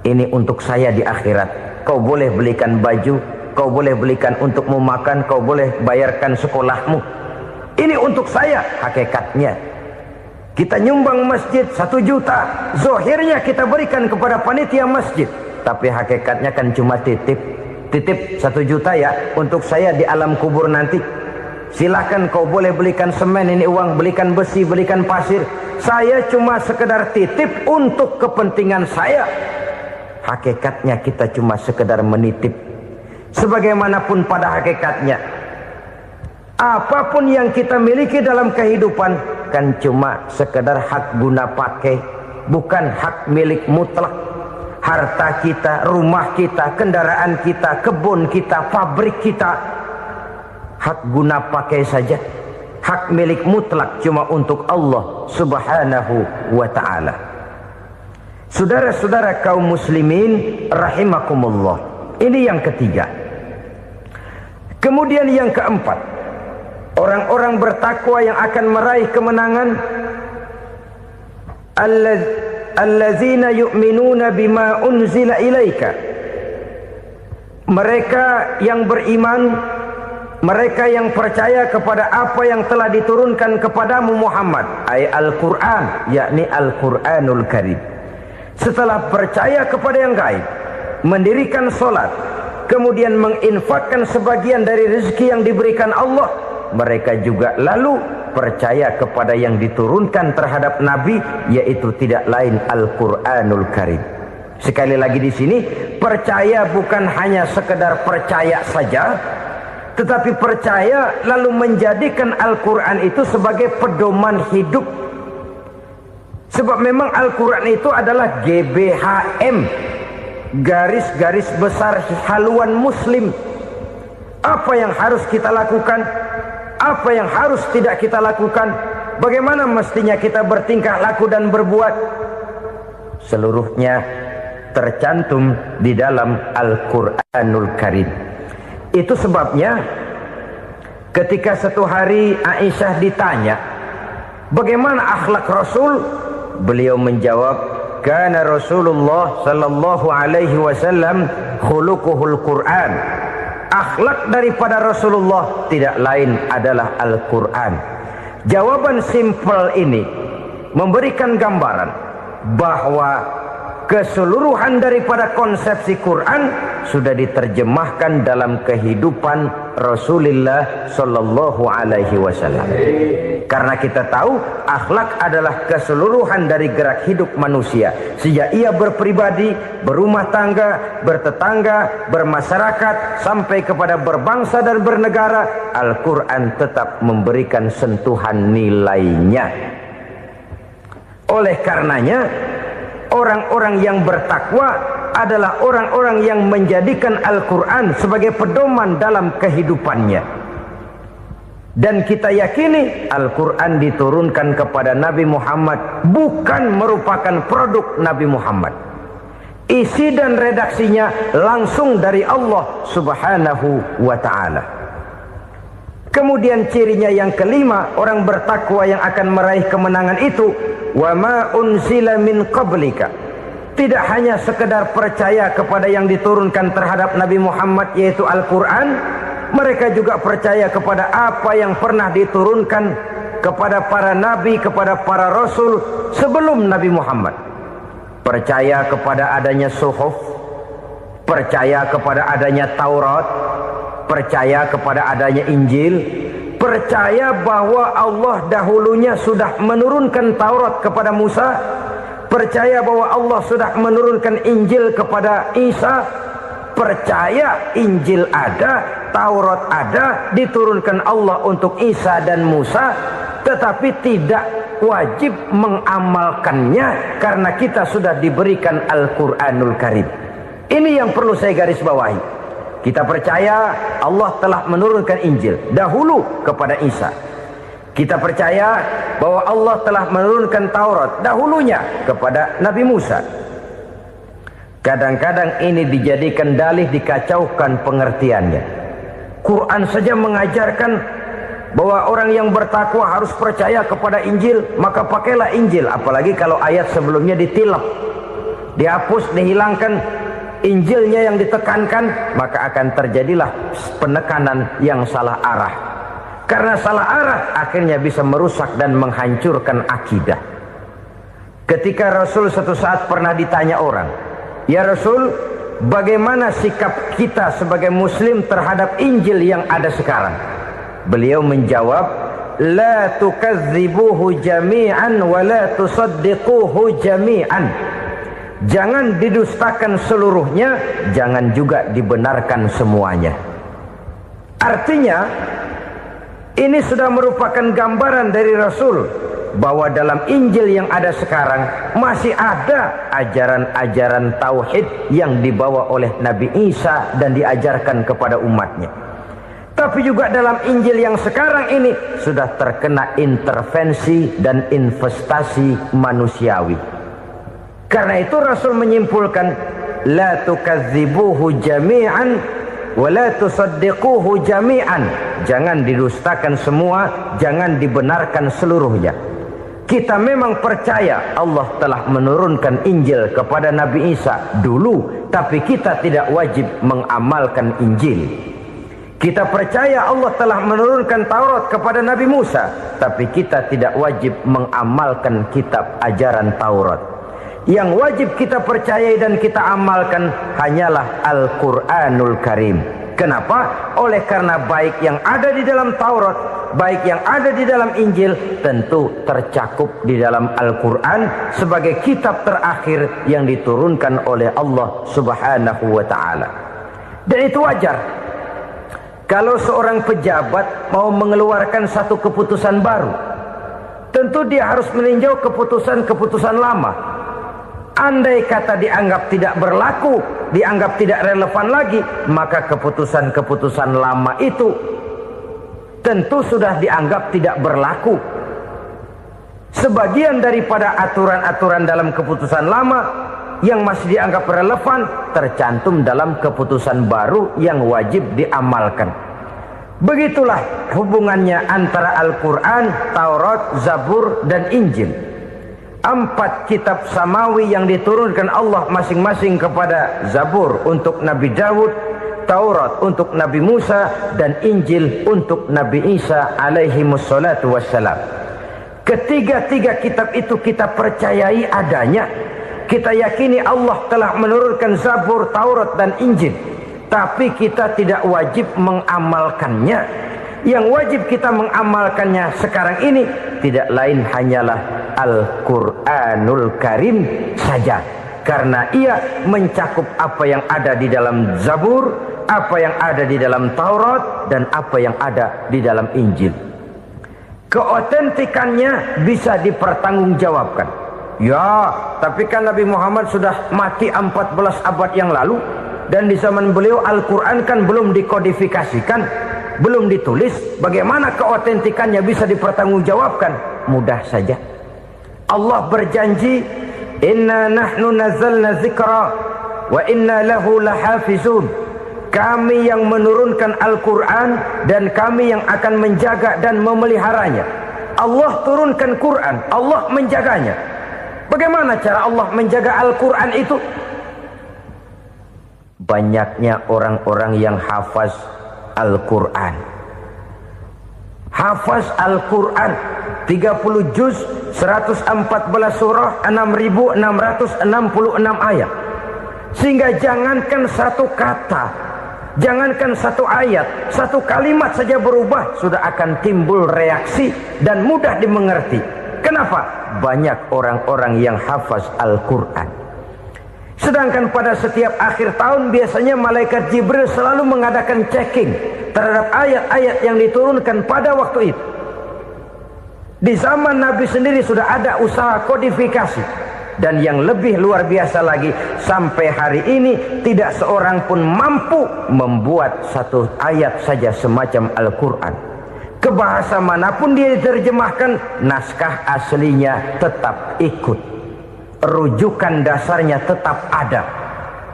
ini untuk saya di akhirat. Kau boleh belikan baju, kau boleh belikan untukmu makan, kau boleh bayarkan sekolahmu. Ini untuk saya, hakikatnya. Kita nyumbang masjid 1 juta, zahirnya kita berikan kepada panitia masjid, tapi hakikatnya kan cuma titip 1 juta ya, untuk saya di alam kubur nanti. Silahkan kau boleh belikan semen, ini uang, belikan besi, belikan pasir. Saya cuma sekedar titip untuk kepentingan saya. Hakikatnya kita cuma sekedar menitip. Sebagaimanapun pada hakikatnya, apapun yang kita miliki dalam kehidupan kan cuma sekedar hak guna pakai, bukan hak milik mutlak. Harta kita, rumah kita, kendaraan kita, kebun kita, pabrik kita, hak guna pakai saja. Hak milik mutlak cuma untuk Allah subhanahu wa ta'ala. Saudara-saudara kaum muslimin rahimakumullah, ini yang ketiga. Kemudian yang keempat, orang-orang bertakwa yang akan meraih kemenangan, allazina yu'minuna bima unzila ilaika, mereka yang beriman, mereka yang percaya kepada apa yang telah diturunkan kepadamu Muhammad, ay Al-Quran, yakni Al-Quranul Karim. Setelah percaya kepada yang gaib, mendirikan solat, kemudian menginfakkan sebagian dari rezeki yang diberikan Allah, mereka juga lalu percaya kepada yang diturunkan terhadap Nabi, yaitu tidak lain Al-Quranul Karim. Sekali lagi di sini, percaya bukan hanya sekedar percaya saja, tetapi percaya lalu menjadikan Al-Quran itu sebagai pedoman hidup. Sebab memang Al-Quran itu adalah GBHM, garis-garis besar haluan muslim. Apa yang harus kita lakukan, apa yang harus tidak kita lakukan, bagaimana mestinya kita bertingkah laku dan berbuat, seluruhnya tercantum di dalam Al-Quranul Karim. Itu sebabnya ketika satu hari Aisyah ditanya bagaimana akhlak Rasul, beliau menjawab, kana Rasulullah sallallahu alaihi wasallam khuluquhul Quran. Akhlak daripada Rasulullah tidak lain adalah Al-Quran. Jawaban simpel ini memberikan gambaran bahwa keseluruhan daripada konsepsi Quran sudah diterjemahkan dalam kehidupan Rasulullah sallallahu alaihi wasallam. Karena kita tahu akhlak adalah keseluruhan dari gerak hidup manusia. Sejak ia berpribadi, berumah tangga, bertetangga, bermasyarakat, sampai kepada berbangsa dan bernegara, Al-Quran tetap memberikan sentuhan nilainya. Oleh karenanya, orang-orang yang bertakwa adalah orang-orang yang menjadikan Al-Quran sebagai pedoman dalam kehidupannya. Dan kita yakini Al-Quran diturunkan kepada Nabi Muhammad bukan merupakan produk Nabi Muhammad. Isi dan redaksinya langsung dari Allah subhanahu wa ta'ala. Kemudian cirinya yang kelima, orang bertakwa yang akan meraih kemenangan itu, wa ma unzila min qablika. Tidak hanya sekedar percaya kepada yang diturunkan terhadap Nabi Muhammad, yaitu Al-Quran, mereka juga percaya kepada apa yang pernah diturunkan kepada para nabi, kepada para rasul sebelum Nabi Muhammad. Percaya kepada adanya suhuf, percaya kepada adanya Taurat, percaya kepada adanya Injil, percaya bahwa Allah dahulunya sudah menurunkan Taurat kepada Musa, percaya bahwa Allah sudah menurunkan Injil kepada Isa, percaya Injil ada, Taurat ada, diturunkan Allah untuk Isa dan Musa, tetapi tidak wajib mengamalkannya karena kita sudah diberikan Al-Quranul Karim. Ini yang perlu saya garis bawahi. Kita percaya Allah telah menurunkan Injil dahulu kepada Isa. Kita percaya bahwa Allah telah menurunkan Taurat dahulunya kepada Nabi Musa. Kadang-kadang ini dijadikan dalih, dikacaukan pengertiannya. Quran saja mengajarkan bahwa orang yang bertakwa harus percaya kepada Injil, maka pakailah Injil. Apalagi kalau ayat sebelumnya ditilap, dihapus, dihilangkan, Injilnya yang ditekankan, maka akan terjadilah penekanan yang salah arah. Karena salah arah akhirnya bisa merusak dan menghancurkan akidah. Ketika Rasul suatu saat pernah ditanya orang, "Ya Rasul, bagaimana sikap kita sebagai muslim terhadap Injil yang ada sekarang?" Beliau menjawab, "La tukadzibuhu jami'an wa la tusaddiquhu jami'an." Jangan didustakan seluruhnya, jangan juga dibenarkan semuanya. Artinya, ini sudah merupakan gambaran dari Rasul bahwa dalam Injil yang ada sekarang masih ada ajaran-ajaran tauhid yang dibawa oleh Nabi Isa dan diajarkan kepada umatnya. Tapi juga dalam Injil yang sekarang ini sudah terkena intervensi dan investasi manusiawi. Karena itu Rasul menyimpulkan, la tukadzibuhu jami'an wa la tusaddiquhu jami'an. Jangan didustakan semua, jangan dibenarkan seluruhnya. Kita memang percaya Allah telah menurunkan Injil kepada Nabi Isa dulu, tapi kita tidak wajib mengamalkan Injil. Kita percaya Allah telah menurunkan Taurat kepada Nabi Musa, tapi kita tidak wajib mengamalkan kitab ajaran Taurat. Yang wajib kita percayai dan kita amalkan hanyalah Al-Quranul Karim. Kenapa? Oleh karena baik yang ada di dalam Taurat, baik yang ada di dalam Injil, tentu tercakup di dalam Al-Quran sebagai kitab terakhir yang diturunkan oleh Allah Subhanahu wa Ta'ala. Dan itu wajar. Kalau seorang pejabat mau mengeluarkan satu keputusan baru, tentu dia harus meninjau keputusan-keputusan lama. Andai kata dianggap tidak berlaku, dianggap tidak relevan lagi, maka keputusan-keputusan lama itu tentu sudah dianggap tidak berlaku. Sebagian daripada aturan-aturan dalam keputusan lama yang masih dianggap relevan tercantum dalam keputusan baru yang wajib diamalkan. Begitulah hubungannya antara Al-Quran, Taurat, Zabur, dan Injil. 4 kitab samawi yang diturunkan Allah masing-masing kepada Zabur untuk Nabi Daud, Taurat untuk Nabi Musa, dan Injil untuk Nabi Isa alaihi wassalatu wassalam. Ketiga-tiga kitab itu kita percayai adanya. Kita yakini Allah telah menurunkan Zabur, Taurat, dan Injil. Tapi kita tidak wajib mengamalkannya. Yang wajib kita mengamalkannya sekarang ini tidak lain hanyalah Al-Quranul Karim saja. Karena ia mencakup apa yang ada di dalam Zabur, apa yang ada di dalam Taurat, dan apa yang ada di dalam Injil. Keotentikannya bisa dipertanggungjawabkan. Ya, tapi kan Nabi Muhammad sudah mati 14 abad yang lalu, dan di zaman beliau Al-Quran kan belum dikodifikasikan, belum ditulis. Bagaimana keotentikannya bisa dipertanggungjawabkan? Mudah saja. Allah berjanji, inna nahnu nazzalna dzikra wa inna lahu lahafizun. Kami yang menurunkan Al-Quran dan kami yang akan menjaga dan memeliharanya. Allah turunkan Quran, Allah menjaganya. Bagaimana cara Allah menjaga Al-Quran itu? Banyaknya orang-orang yang hafaz Al-Quran. Hafaz Al-Quran 30 juz, 114 surah, 6.666 ayat. Sehingga jangankan satu kata Jangankan satu ayat, satu kalimat saja berubah sudah akan timbul reaksi dan mudah dimengerti. Kenapa? Banyak orang-orang yang hafaz Al-Quran. Sedangkan pada setiap akhir tahun biasanya malaikat Jibril selalu mengadakan checking terhadap ayat-ayat yang diturunkan pada waktu itu. Di zaman Nabi sendiri sudah ada usaha kodifikasi. Dan yang lebih luar biasa lagi, sampai hari ini tidak seorang pun mampu membuat satu ayat saja semacam Al-Quran. Ke bahasa manapun dia diterjemahkan, naskah aslinya tetap ikut, rujukan dasarnya tetap ada.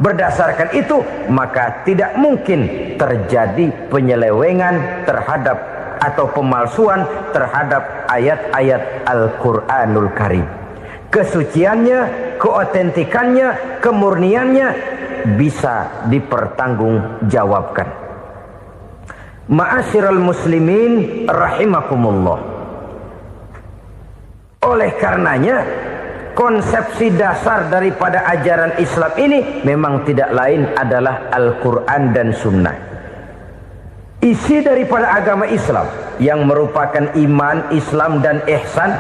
Berdasarkan itu, maka tidak mungkin terjadi penyelewengan terhadap atau pemalsuan terhadap ayat-ayat Al-Quranul Karim. Kesuciannya, keotentikannya, kemurniannya bisa dipertanggungjawabkan. Ma'asyiral muslimin rahimakumullah. Oleh karenanya, konsepsi dasar daripada ajaran Islam ini memang tidak lain adalah Al-Quran dan Sunnah. Isi daripada agama Islam yang merupakan iman, Islam dan ihsan,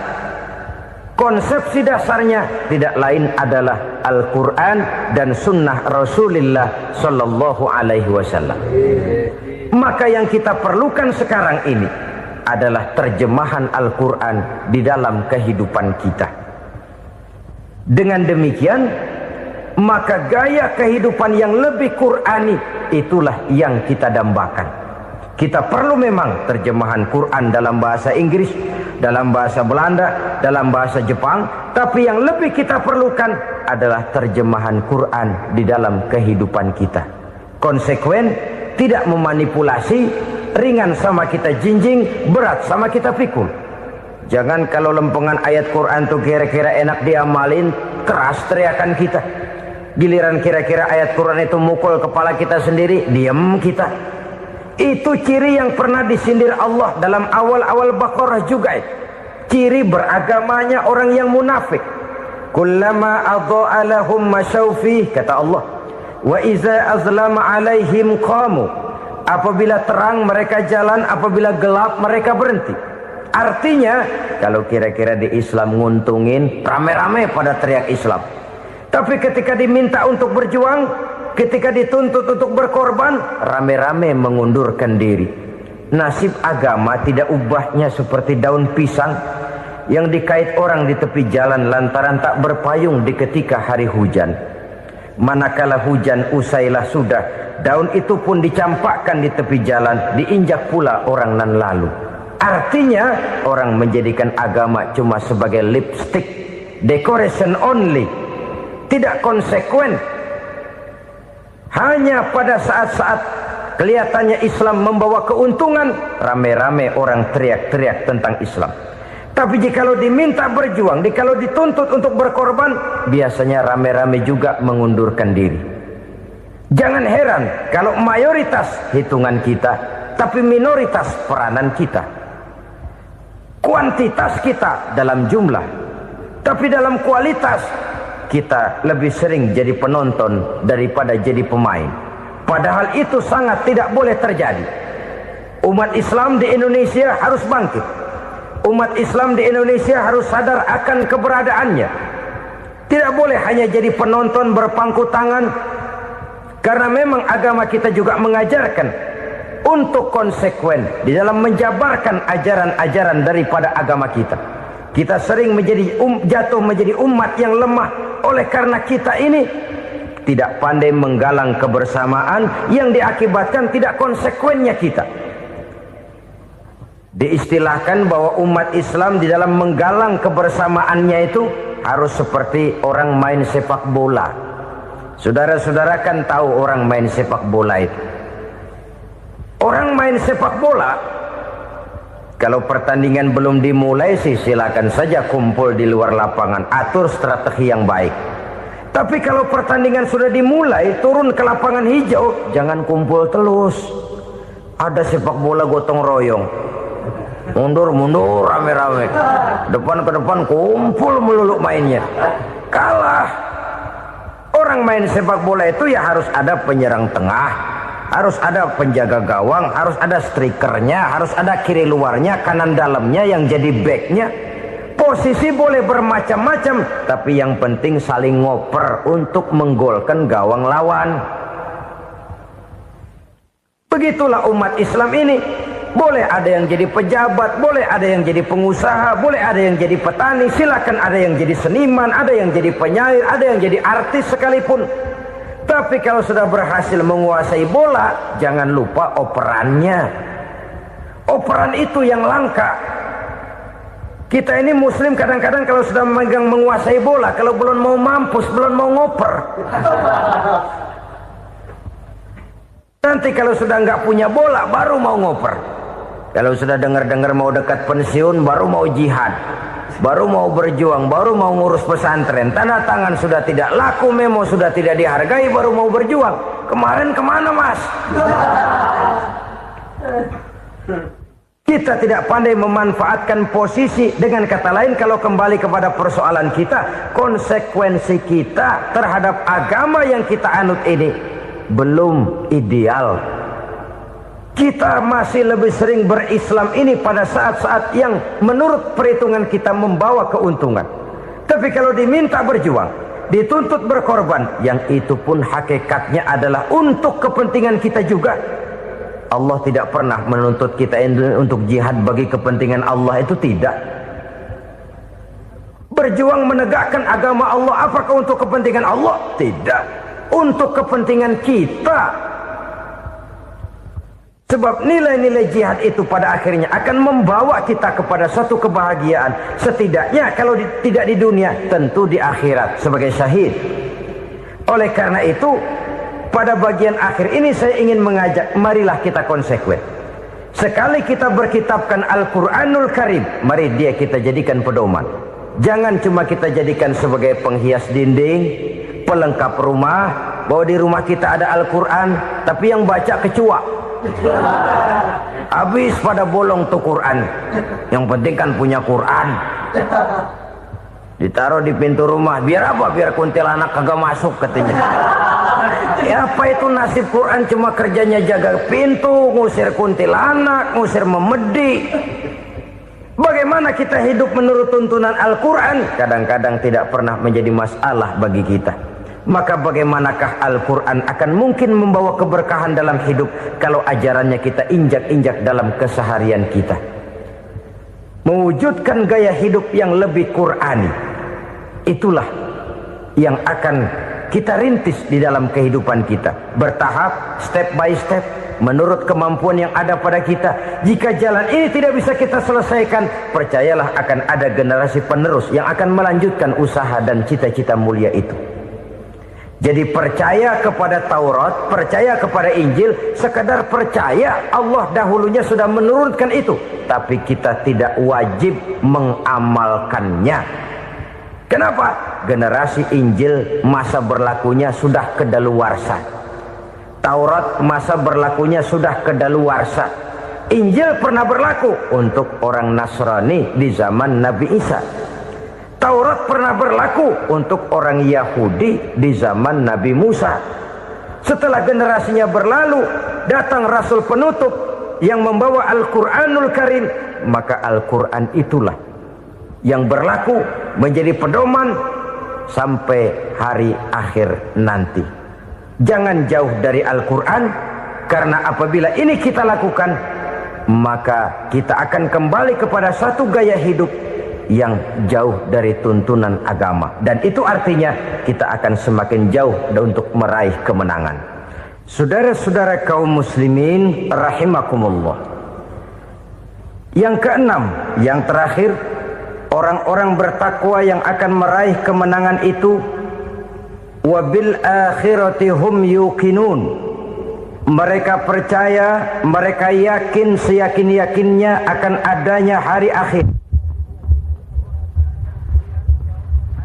konsepsi dasarnya tidak lain adalah Al-Quran dan Sunnah Rasulullah Sallallahu Alaihi Wasallam. Maka yang kita perlukan sekarang ini adalah terjemahan Al-Quran di dalam kehidupan kita. Dengan demikian, maka gaya kehidupan yang lebih Qurani itulah yang kita dambakan. Kita perlu memang terjemahan Quran dalam bahasa Inggris, dalam bahasa Belanda, dalam bahasa Jepang, tapi yang lebih kita perlukan adalah terjemahan Quran di dalam kehidupan kita. Konsekuen, tidak memanipulasi, ringan sama kita jinjing, berat sama kita pikul. Jangan kalau lempengan ayat Quran tuh kira-kira enak diamalin, keras teriakan kita. Giliran kira-kira ayat Quran itu mukul kepala kita sendiri, diam kita. Itu ciri yang pernah disindir Allah dalam awal-awal Baqarah juga. Ciri beragamanya orang yang munafik. Kullama adha'a lahum masyawfih, kata Allah. Wa iza azlama alaihim qamu. Apabila terang mereka jalan, apabila gelap mereka berhenti. Artinya, kalau kira-kira di Islam nguntungin, rame-rame pada teriak Islam. Tapi ketika diminta untuk berjuang, ketika dituntut untuk berkorban, rame-rame mengundurkan diri. Nasib agama tidak ubahnya seperti daun pisang yang dikait orang di tepi jalan lantaran tak berpayung di ketika hari hujan. Manakala hujan usailah sudah, daun itu pun dicampakkan di tepi jalan, diinjak pula orang nan lalu. Artinya, orang menjadikan agama cuma sebagai lipstick, decoration only, tidak konsekuen. Hanya pada saat-saat kelihatannya Islam membawa keuntungan, rame-rame orang teriak-teriak tentang Islam. Tapi jikalau diminta berjuang, jikalau dituntut untuk berkorban, biasanya rame-rame juga mengundurkan diri. Jangan heran kalau mayoritas hitungan kita, tapi minoritas peranan kita. Kuantitas kita dalam jumlah, tapi dalam kualitas kita lebih sering jadi penonton daripada jadi pemain. Padahal itu sangat tidak boleh terjadi. Umat Islam di Indonesia harus bangkit. Umat Islam di Indonesia harus sadar akan keberadaannya. Tidak boleh hanya jadi penonton berpangku tangan. Karena memang agama kita juga mengajarkan untuk konsekuen di dalam menjabarkan ajaran-ajaran daripada agama kita. Kita sering jatuh menjadi umat yang lemah oleh karena kita ini tidak pandai menggalang kebersamaan yang diakibatkan tidak konsekuennya kita. Diistilahkan bahwa umat Islam di dalam menggalang kebersamaannya itu harus seperti orang main sepak bola. Saudara-saudara kan tahu orang main sepak bola itu. Orang main sepak bola, kalau pertandingan belum dimulai sih silakan saja kumpul di luar lapangan, atur strategi yang baik. Tapi kalau pertandingan sudah dimulai, turun ke lapangan hijau, jangan kumpul terus. Ada sepak bola gotong royong, mundur-mundur rame-rame, depan ke depan kumpul melulu mainnya. Kalah. Orang main sepak bola itu ya harus ada penyerang tengah, harus ada penjaga gawang, harus ada strikernya, harus ada kiri luarnya, kanan dalamnya yang jadi backnya. Posisi boleh bermacam-macam, tapi yang penting saling ngoper untuk menggolkan gawang lawan. Begitulah umat Islam ini. Boleh ada yang jadi pejabat, boleh ada yang jadi pengusaha, boleh ada yang jadi petani, silakan ada yang jadi seniman, ada yang jadi penyair, ada yang jadi artis sekalipun. Tapi kalau sudah berhasil menguasai bola, jangan lupa operannya. Operan itu yang langka. Kita ini muslim kadang-kadang kalau sudah memegang menguasai bola, kalau belum mau mampus, belum mau ngoper. Nanti kalau sudah nggak punya bola, baru mau ngoper. Kalau sudah dengar-dengar mau dekat pensiun, baru mau jihad, baru mau berjuang, baru mau ngurus pesantren. Tanda tangan sudah tidak laku, memo sudah tidak dihargai, baru mau berjuang. Kemarin kemana mas? Kita tidak pandai memanfaatkan posisi. Dengan kata lain, kalau kembali kepada persoalan kita, konsekuensi kita terhadap agama yang kita anut ini belum ideal. Kita masih lebih sering berislam ini pada saat-saat yang menurut perhitungan kita membawa keuntungan. Tapi kalau diminta berjuang, dituntut berkorban, yang itu pun hakikatnya adalah untuk kepentingan kita juga. Allah tidak pernah menuntut kita untuk jihad bagi kepentingan Allah, itu tidak. Berjuang menegakkan agama Allah, apakah untuk kepentingan Allah? Tidak. Untuk kepentingan kita. Sebab nilai-nilai jihad itu pada akhirnya akan membawa kita kepada suatu kebahagiaan. Setidaknya kalau tidak di dunia, tentu di akhirat sebagai syahid. Oleh karena itu, pada bagian akhir ini saya ingin mengajak, marilah kita konsekuen. Sekali kita berkitabkan Al-Quranul Karim, mari dia kita jadikan pedoman. Jangan cuma kita jadikan sebagai penghias dinding, pelengkap rumah, bahwa di rumah kita ada Al-Quran, tapi yang baca kecoa. Habis pada bolong tuh Quran. Yang penting kan punya Quran. Ditaruh di pintu rumah. Biar apa? Biar kuntilanak kagak masuk katanya. Ya apa itu nasib Quran, cuma kerjanya jaga pintu, ngusir kuntilanak, ngusir memedi. Bagaimana kita hidup menurut tuntunan Al-Quran? Kadang-kadang tidak pernah menjadi masalah bagi kita. Maka bagaimanakah Al-Quran akan mungkin membawa keberkahan dalam hidup kalau ajarannya kita injak-injak dalam keseharian kita? Mewujudkan gaya hidup yang lebih Qurani, itulah yang akan kita rintis di dalam kehidupan kita. Bertahap, step by step, menurut kemampuan yang ada pada kita. Jika jalan ini tidak bisa kita selesaikan, percayalah akan ada generasi penerus yang akan melanjutkan usaha dan cita-cita mulia itu. Jadi percaya kepada Taurat, percaya kepada Injil, sekedar percaya Allah dahulunya sudah menurunkan itu. Tapi kita tidak wajib mengamalkannya. Kenapa? Generasi Injil masa berlakunya sudah kedaluarsa. Taurat masa berlakunya sudah kedaluarsa. Injil pernah berlaku untuk orang Nasrani di zaman Nabi Isa. Taurat pernah berlaku untuk orang Yahudi di zaman Nabi Musa. Setelah generasinya berlalu, datang Rasul penutup yang membawa Al-Quranul Karim. Maka Al-Quran itulah yang berlaku menjadi pedoman sampai hari akhir nanti. Jangan jauh dari Al-Quran, karena apabila ini kita lakukan, maka kita akan kembali kepada satu gaya hidup yang jauh dari tuntunan agama, dan itu artinya kita akan semakin jauh untuk meraih kemenangan. Saudara-saudara kaum muslimin rahimakumullah. Yang keenam, yang terakhir, orang-orang bertakwa yang akan meraih kemenangan itu wabil akhirati hum yuqinun. Mereka percaya, mereka yakin seyakin-yakinnya akan adanya hari akhir,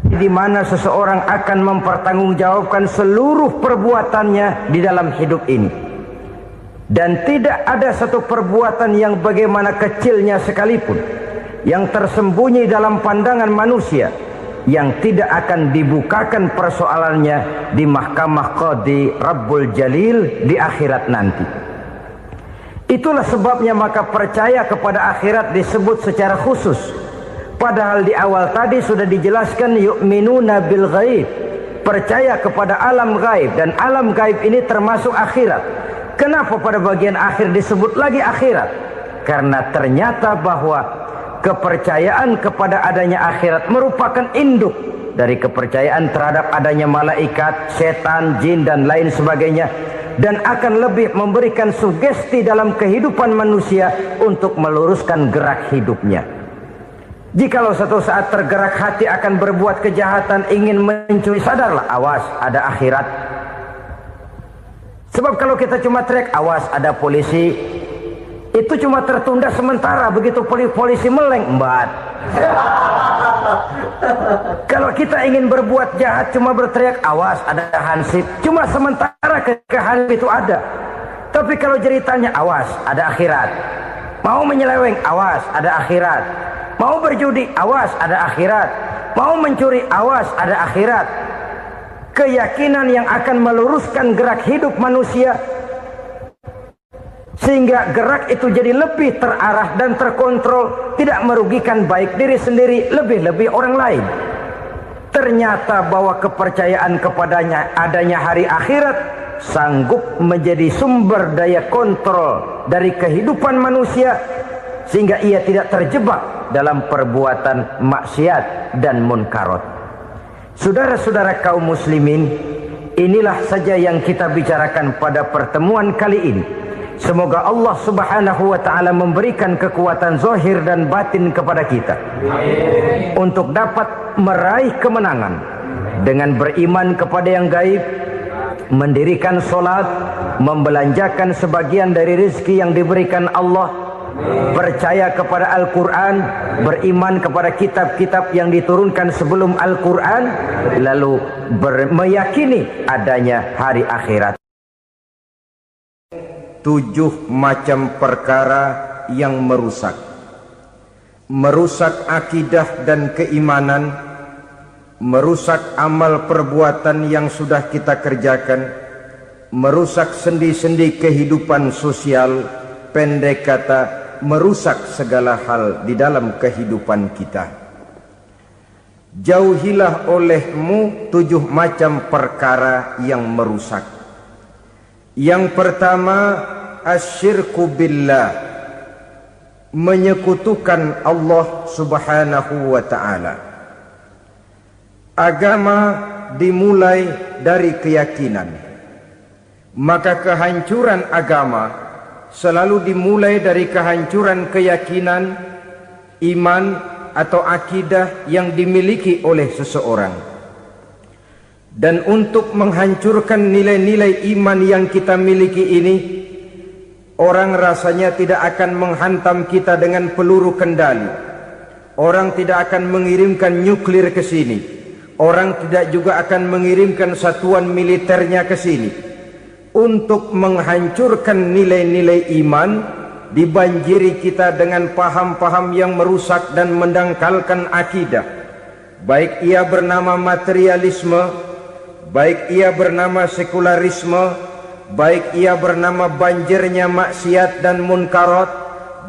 di mana seseorang akan mempertanggungjawabkan seluruh perbuatannya di dalam hidup ini. Dan tidak ada satu perbuatan yang bagaimana kecilnya sekalipun yang tersembunyi dalam pandangan manusia yang tidak akan dibukakan persoalannya di mahkamah Qadi Rabbul Jalil di akhirat nanti. Itulah sebabnya maka percaya kepada akhirat disebut secara khusus. Padahal di awal tadi sudah dijelaskan yu'minuna bil ghaib, percaya kepada alam gaib, dan alam gaib ini termasuk akhirat. Kenapa pada bagian akhir disebut lagi akhirat? Karena ternyata bahwa kepercayaan kepada adanya akhirat merupakan induk dari kepercayaan terhadap adanya malaikat, setan, jin dan lain sebagainya, dan akan lebih memberikan sugesti dalam kehidupan manusia untuk meluruskan gerak hidupnya. Jikalau satu saat tergerak hati akan berbuat kejahatan, ingin mencuri, sadarlah, awas ada akhirat. Sebab kalau kita cuma teriak awas ada polisi, itu cuma tertunda sementara, begitu polisi meleng embat. Kalau kita ingin berbuat jahat cuma berteriak awas ada hansip, cuma sementara hansip itu ada. Tapi kalau ceritanya awas ada akhirat, mau menyeleweng awas ada akhirat, mau berjudi awas ada akhirat, mau mencuri awas ada akhirat. Keyakinan yang akan meluruskan gerak hidup manusia sehingga gerak itu jadi lebih terarah dan terkontrol, tidak merugikan baik diri sendiri, lebih-lebih orang lain. Ternyata bahwa kepercayaan kepadanya adanya hari akhirat sanggup menjadi sumber daya kontrol dari kehidupan manusia, sehingga ia tidak terjebak dalam perbuatan maksiat dan munkarat. Saudara-saudara kaum muslimin, inilah saja yang kita bicarakan pada pertemuan kali ini. Semoga Allah subhanahu wa ta'ala memberikan kekuatan zahir dan batin kepada kita untuk dapat meraih kemenangan dengan beriman kepada yang gaib, mendirikan solat, membelanjakan sebagian dari rezeki yang diberikan Allah, percaya kepada Al-Quran, beriman kepada kitab-kitab yang diturunkan sebelum Al-Quran, lalu meyakini adanya hari akhirat. 7 macam perkara yang merusak akidah dan keimanan, merusak amal perbuatan yang sudah kita kerjakan, merusak sendi-sendi kehidupan sosial, pendek kata merusak segala hal di dalam kehidupan kita. Jauhilah olehmu 7 macam perkara yang merusak. Yang pertama, asyirku billah, menyekutukan Allah subhanahu wa ta'ala. Agama dimulai dari keyakinan, maka kehancuran agama selalu dimulai dari kehancuran keyakinan, iman atau akidah yang dimiliki oleh seseorang. Dan untuk menghancurkan nilai-nilai iman yang kita miliki ini, orang rasanya tidak akan menghantam kita dengan peluru kendali. Orang tidak akan mengirimkan nuklir ke sini. Orang tidak juga akan mengirimkan satuan militernya ke sini. Untuk menghancurkan nilai-nilai iman, dibanjiri kita dengan paham-paham yang merusak dan mendangkalkan akidah. Baik ia bernama materialisme, baik ia bernama sekularisme, baik ia bernama banjirnya maksiat dan munkarat,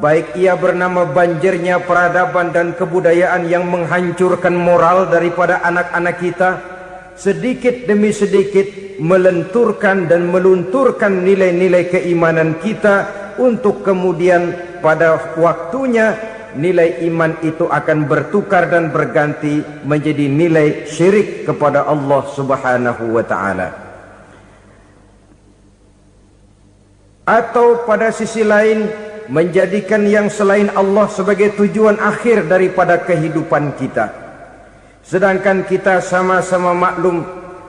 baik ia bernama banjirnya peradaban dan kebudayaan yang menghancurkan moral daripada anak-anak kita, sedikit demi sedikit melenturkan dan melunturkan nilai-nilai keimanan kita, untuk kemudian pada waktunya nilai iman itu akan bertukar dan berganti menjadi nilai syirik kepada Allah subhanahu wa ta'ala. Atau pada sisi lain, menjadikan yang selain Allah sebagai tujuan akhir daripada kehidupan kita. Sedangkan kita sama-sama maklum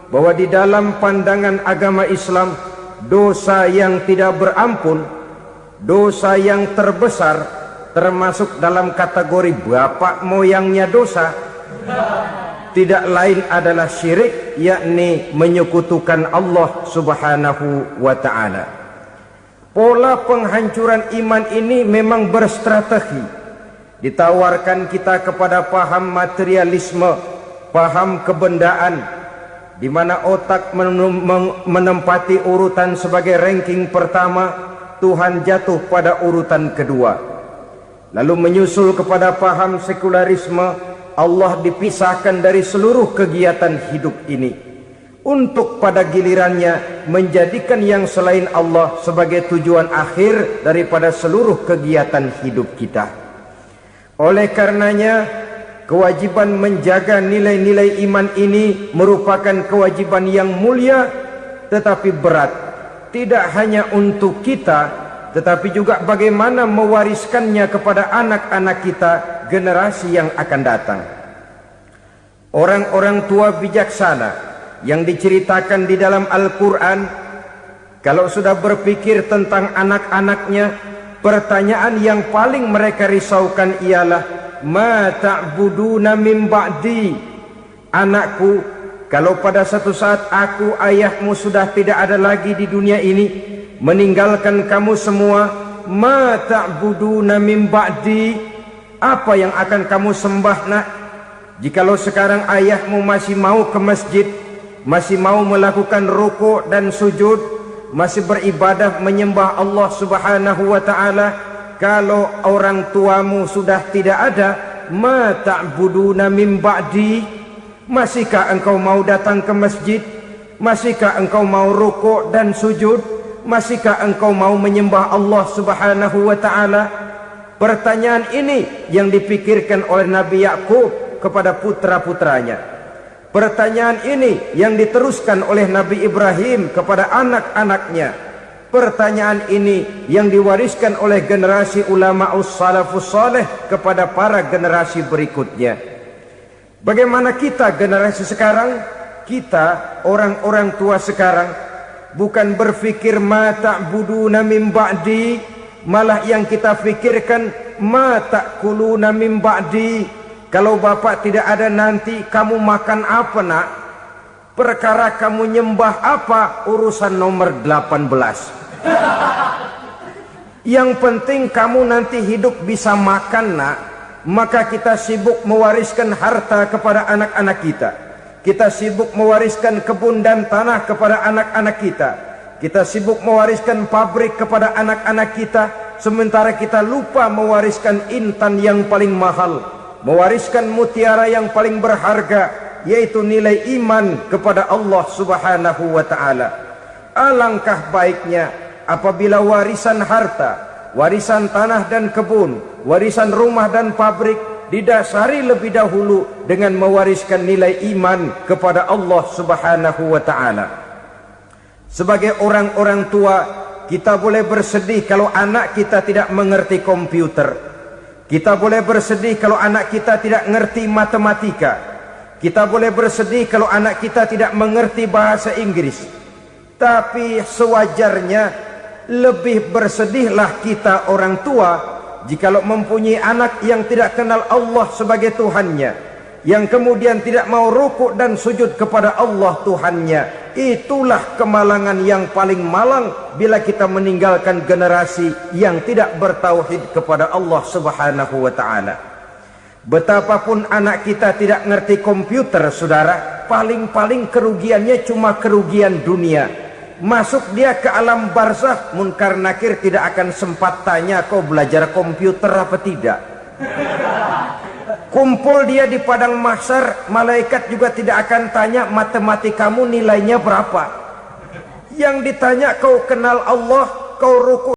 bahwa di dalam pandangan agama Islam, dosa yang tidak berampun, dosa yang terbesar, termasuk dalam kategori bapak moyangnya dosa, tidak lain adalah syirik, yakni menyekutukan Allah subhanahu wa ta'ala. Pola penghancuran iman ini memang berstrategi. Ditawarkan kita kepada paham materialisme, paham kebendaan, di mana otak menempati urutan sebagai ranking pertama, Tuhan jatuh pada urutan kedua. Lalu menyusul kepada paham sekularisme, Allah dipisahkan dari seluruh kegiatan hidup ini, untuk pada gilirannya menjadikan yang selain Allah sebagai tujuan akhir daripada seluruh kegiatan hidup kita. Oleh karenanya, kewajiban menjaga nilai-nilai iman ini merupakan kewajiban yang mulia tetapi berat, tidak hanya untuk kita, tetapi juga bagaimana mewariskannya kepada anak-anak kita, generasi yang akan datang. Orang-orang tua bijaksana yang diceritakan di dalam Al-Quran, kalau sudah berpikir tentang anak-anaknya, pertanyaan yang paling mereka risaukan ialah, ma ta'buduna min ba'di. Anakku, kalau pada satu saat aku, ayahmu sudah tidak ada lagi di dunia ini, meninggalkan kamu semua, ma ta'buduna min ba'di, apa yang akan kamu sembah nak? Jikalau sekarang ayahmu masih mau ke masjid, masih mau melakukan rukuk dan sujud, masih beribadah menyembah Allah Subhanahu wa ta'ala, kalau orang tuamu sudah tidak ada, ma ta'buduna min ba'di, masihkah engkau mau datang ke masjid? Masihkah engkau mau rukuk dan sujud? Masihkah engkau mau menyembah Allah Subhanahu wa ta'ala? Pertanyaan ini yang dipikirkan oleh Nabi Yakub kepada putra-putranya. Pertanyaan ini yang diteruskan oleh Nabi Ibrahim kepada anak-anaknya. Pertanyaan ini yang diwariskan oleh generasi ulama salafus saleh kepada para generasi berikutnya. Bagaimana kita generasi sekarang? Kita orang-orang tua sekarang bukan berfikir ma ta'buduna min ba'di, malah yang kita fikirkan ma ta'kuluna min ba'di. Kalau bapak tidak ada nanti kamu makan apa nak? Perkara kamu nyembah apa, urusan nomor 18. Yang penting kamu nanti hidup bisa makan nak. Maka kita sibuk mewariskan harta kepada anak-anak kita. Kita sibuk mewariskan kebun dan tanah kepada anak-anak kita. Kita sibuk mewariskan pabrik kepada anak-anak kita, sementara kita lupa mewariskan intan yang paling mahal, mewariskan mutiara yang paling berharga, yaitu nilai iman kepada Allah Subhanahu wa ta'ala. Alangkah baiknya apabila warisan harta, warisan tanah dan kebun, warisan rumah dan pabrik didasari lebih dahulu dengan mewariskan nilai iman kepada Allah Subhanahu wa ta'ala. Sebagai orang-orang tua, kita boleh bersedih kalau anak kita tidak mengerti komputer. Kita boleh bersedih kalau anak kita tidak mengerti matematika. Kita boleh bersedih kalau anak kita tidak mengerti bahasa Inggris. Tapi sewajarnya lebih bersedihlah kita orang tua jikalau mempunyai anak yang tidak kenal Allah sebagai Tuhannya, yang kemudian tidak mau rukuk dan sujud kepada Allah Tuhannya. Itulah kemalangan yang paling malang bila kita meninggalkan generasi yang tidak bertauhid kepada Allah Subhanahu wa ta'ala. Betapapun anak kita tidak ngerti komputer, saudara, paling-paling kerugiannya cuma kerugian dunia. Masuk dia ke alam barzakh, munkar nakir tidak akan sempat tanya kau belajar komputer apa tidak. Kumpul dia di padang mahsyar, malaikat juga tidak akan tanya matematikamu nilainya berapa. Yang ditanya kau kenal Allah, kau rukuk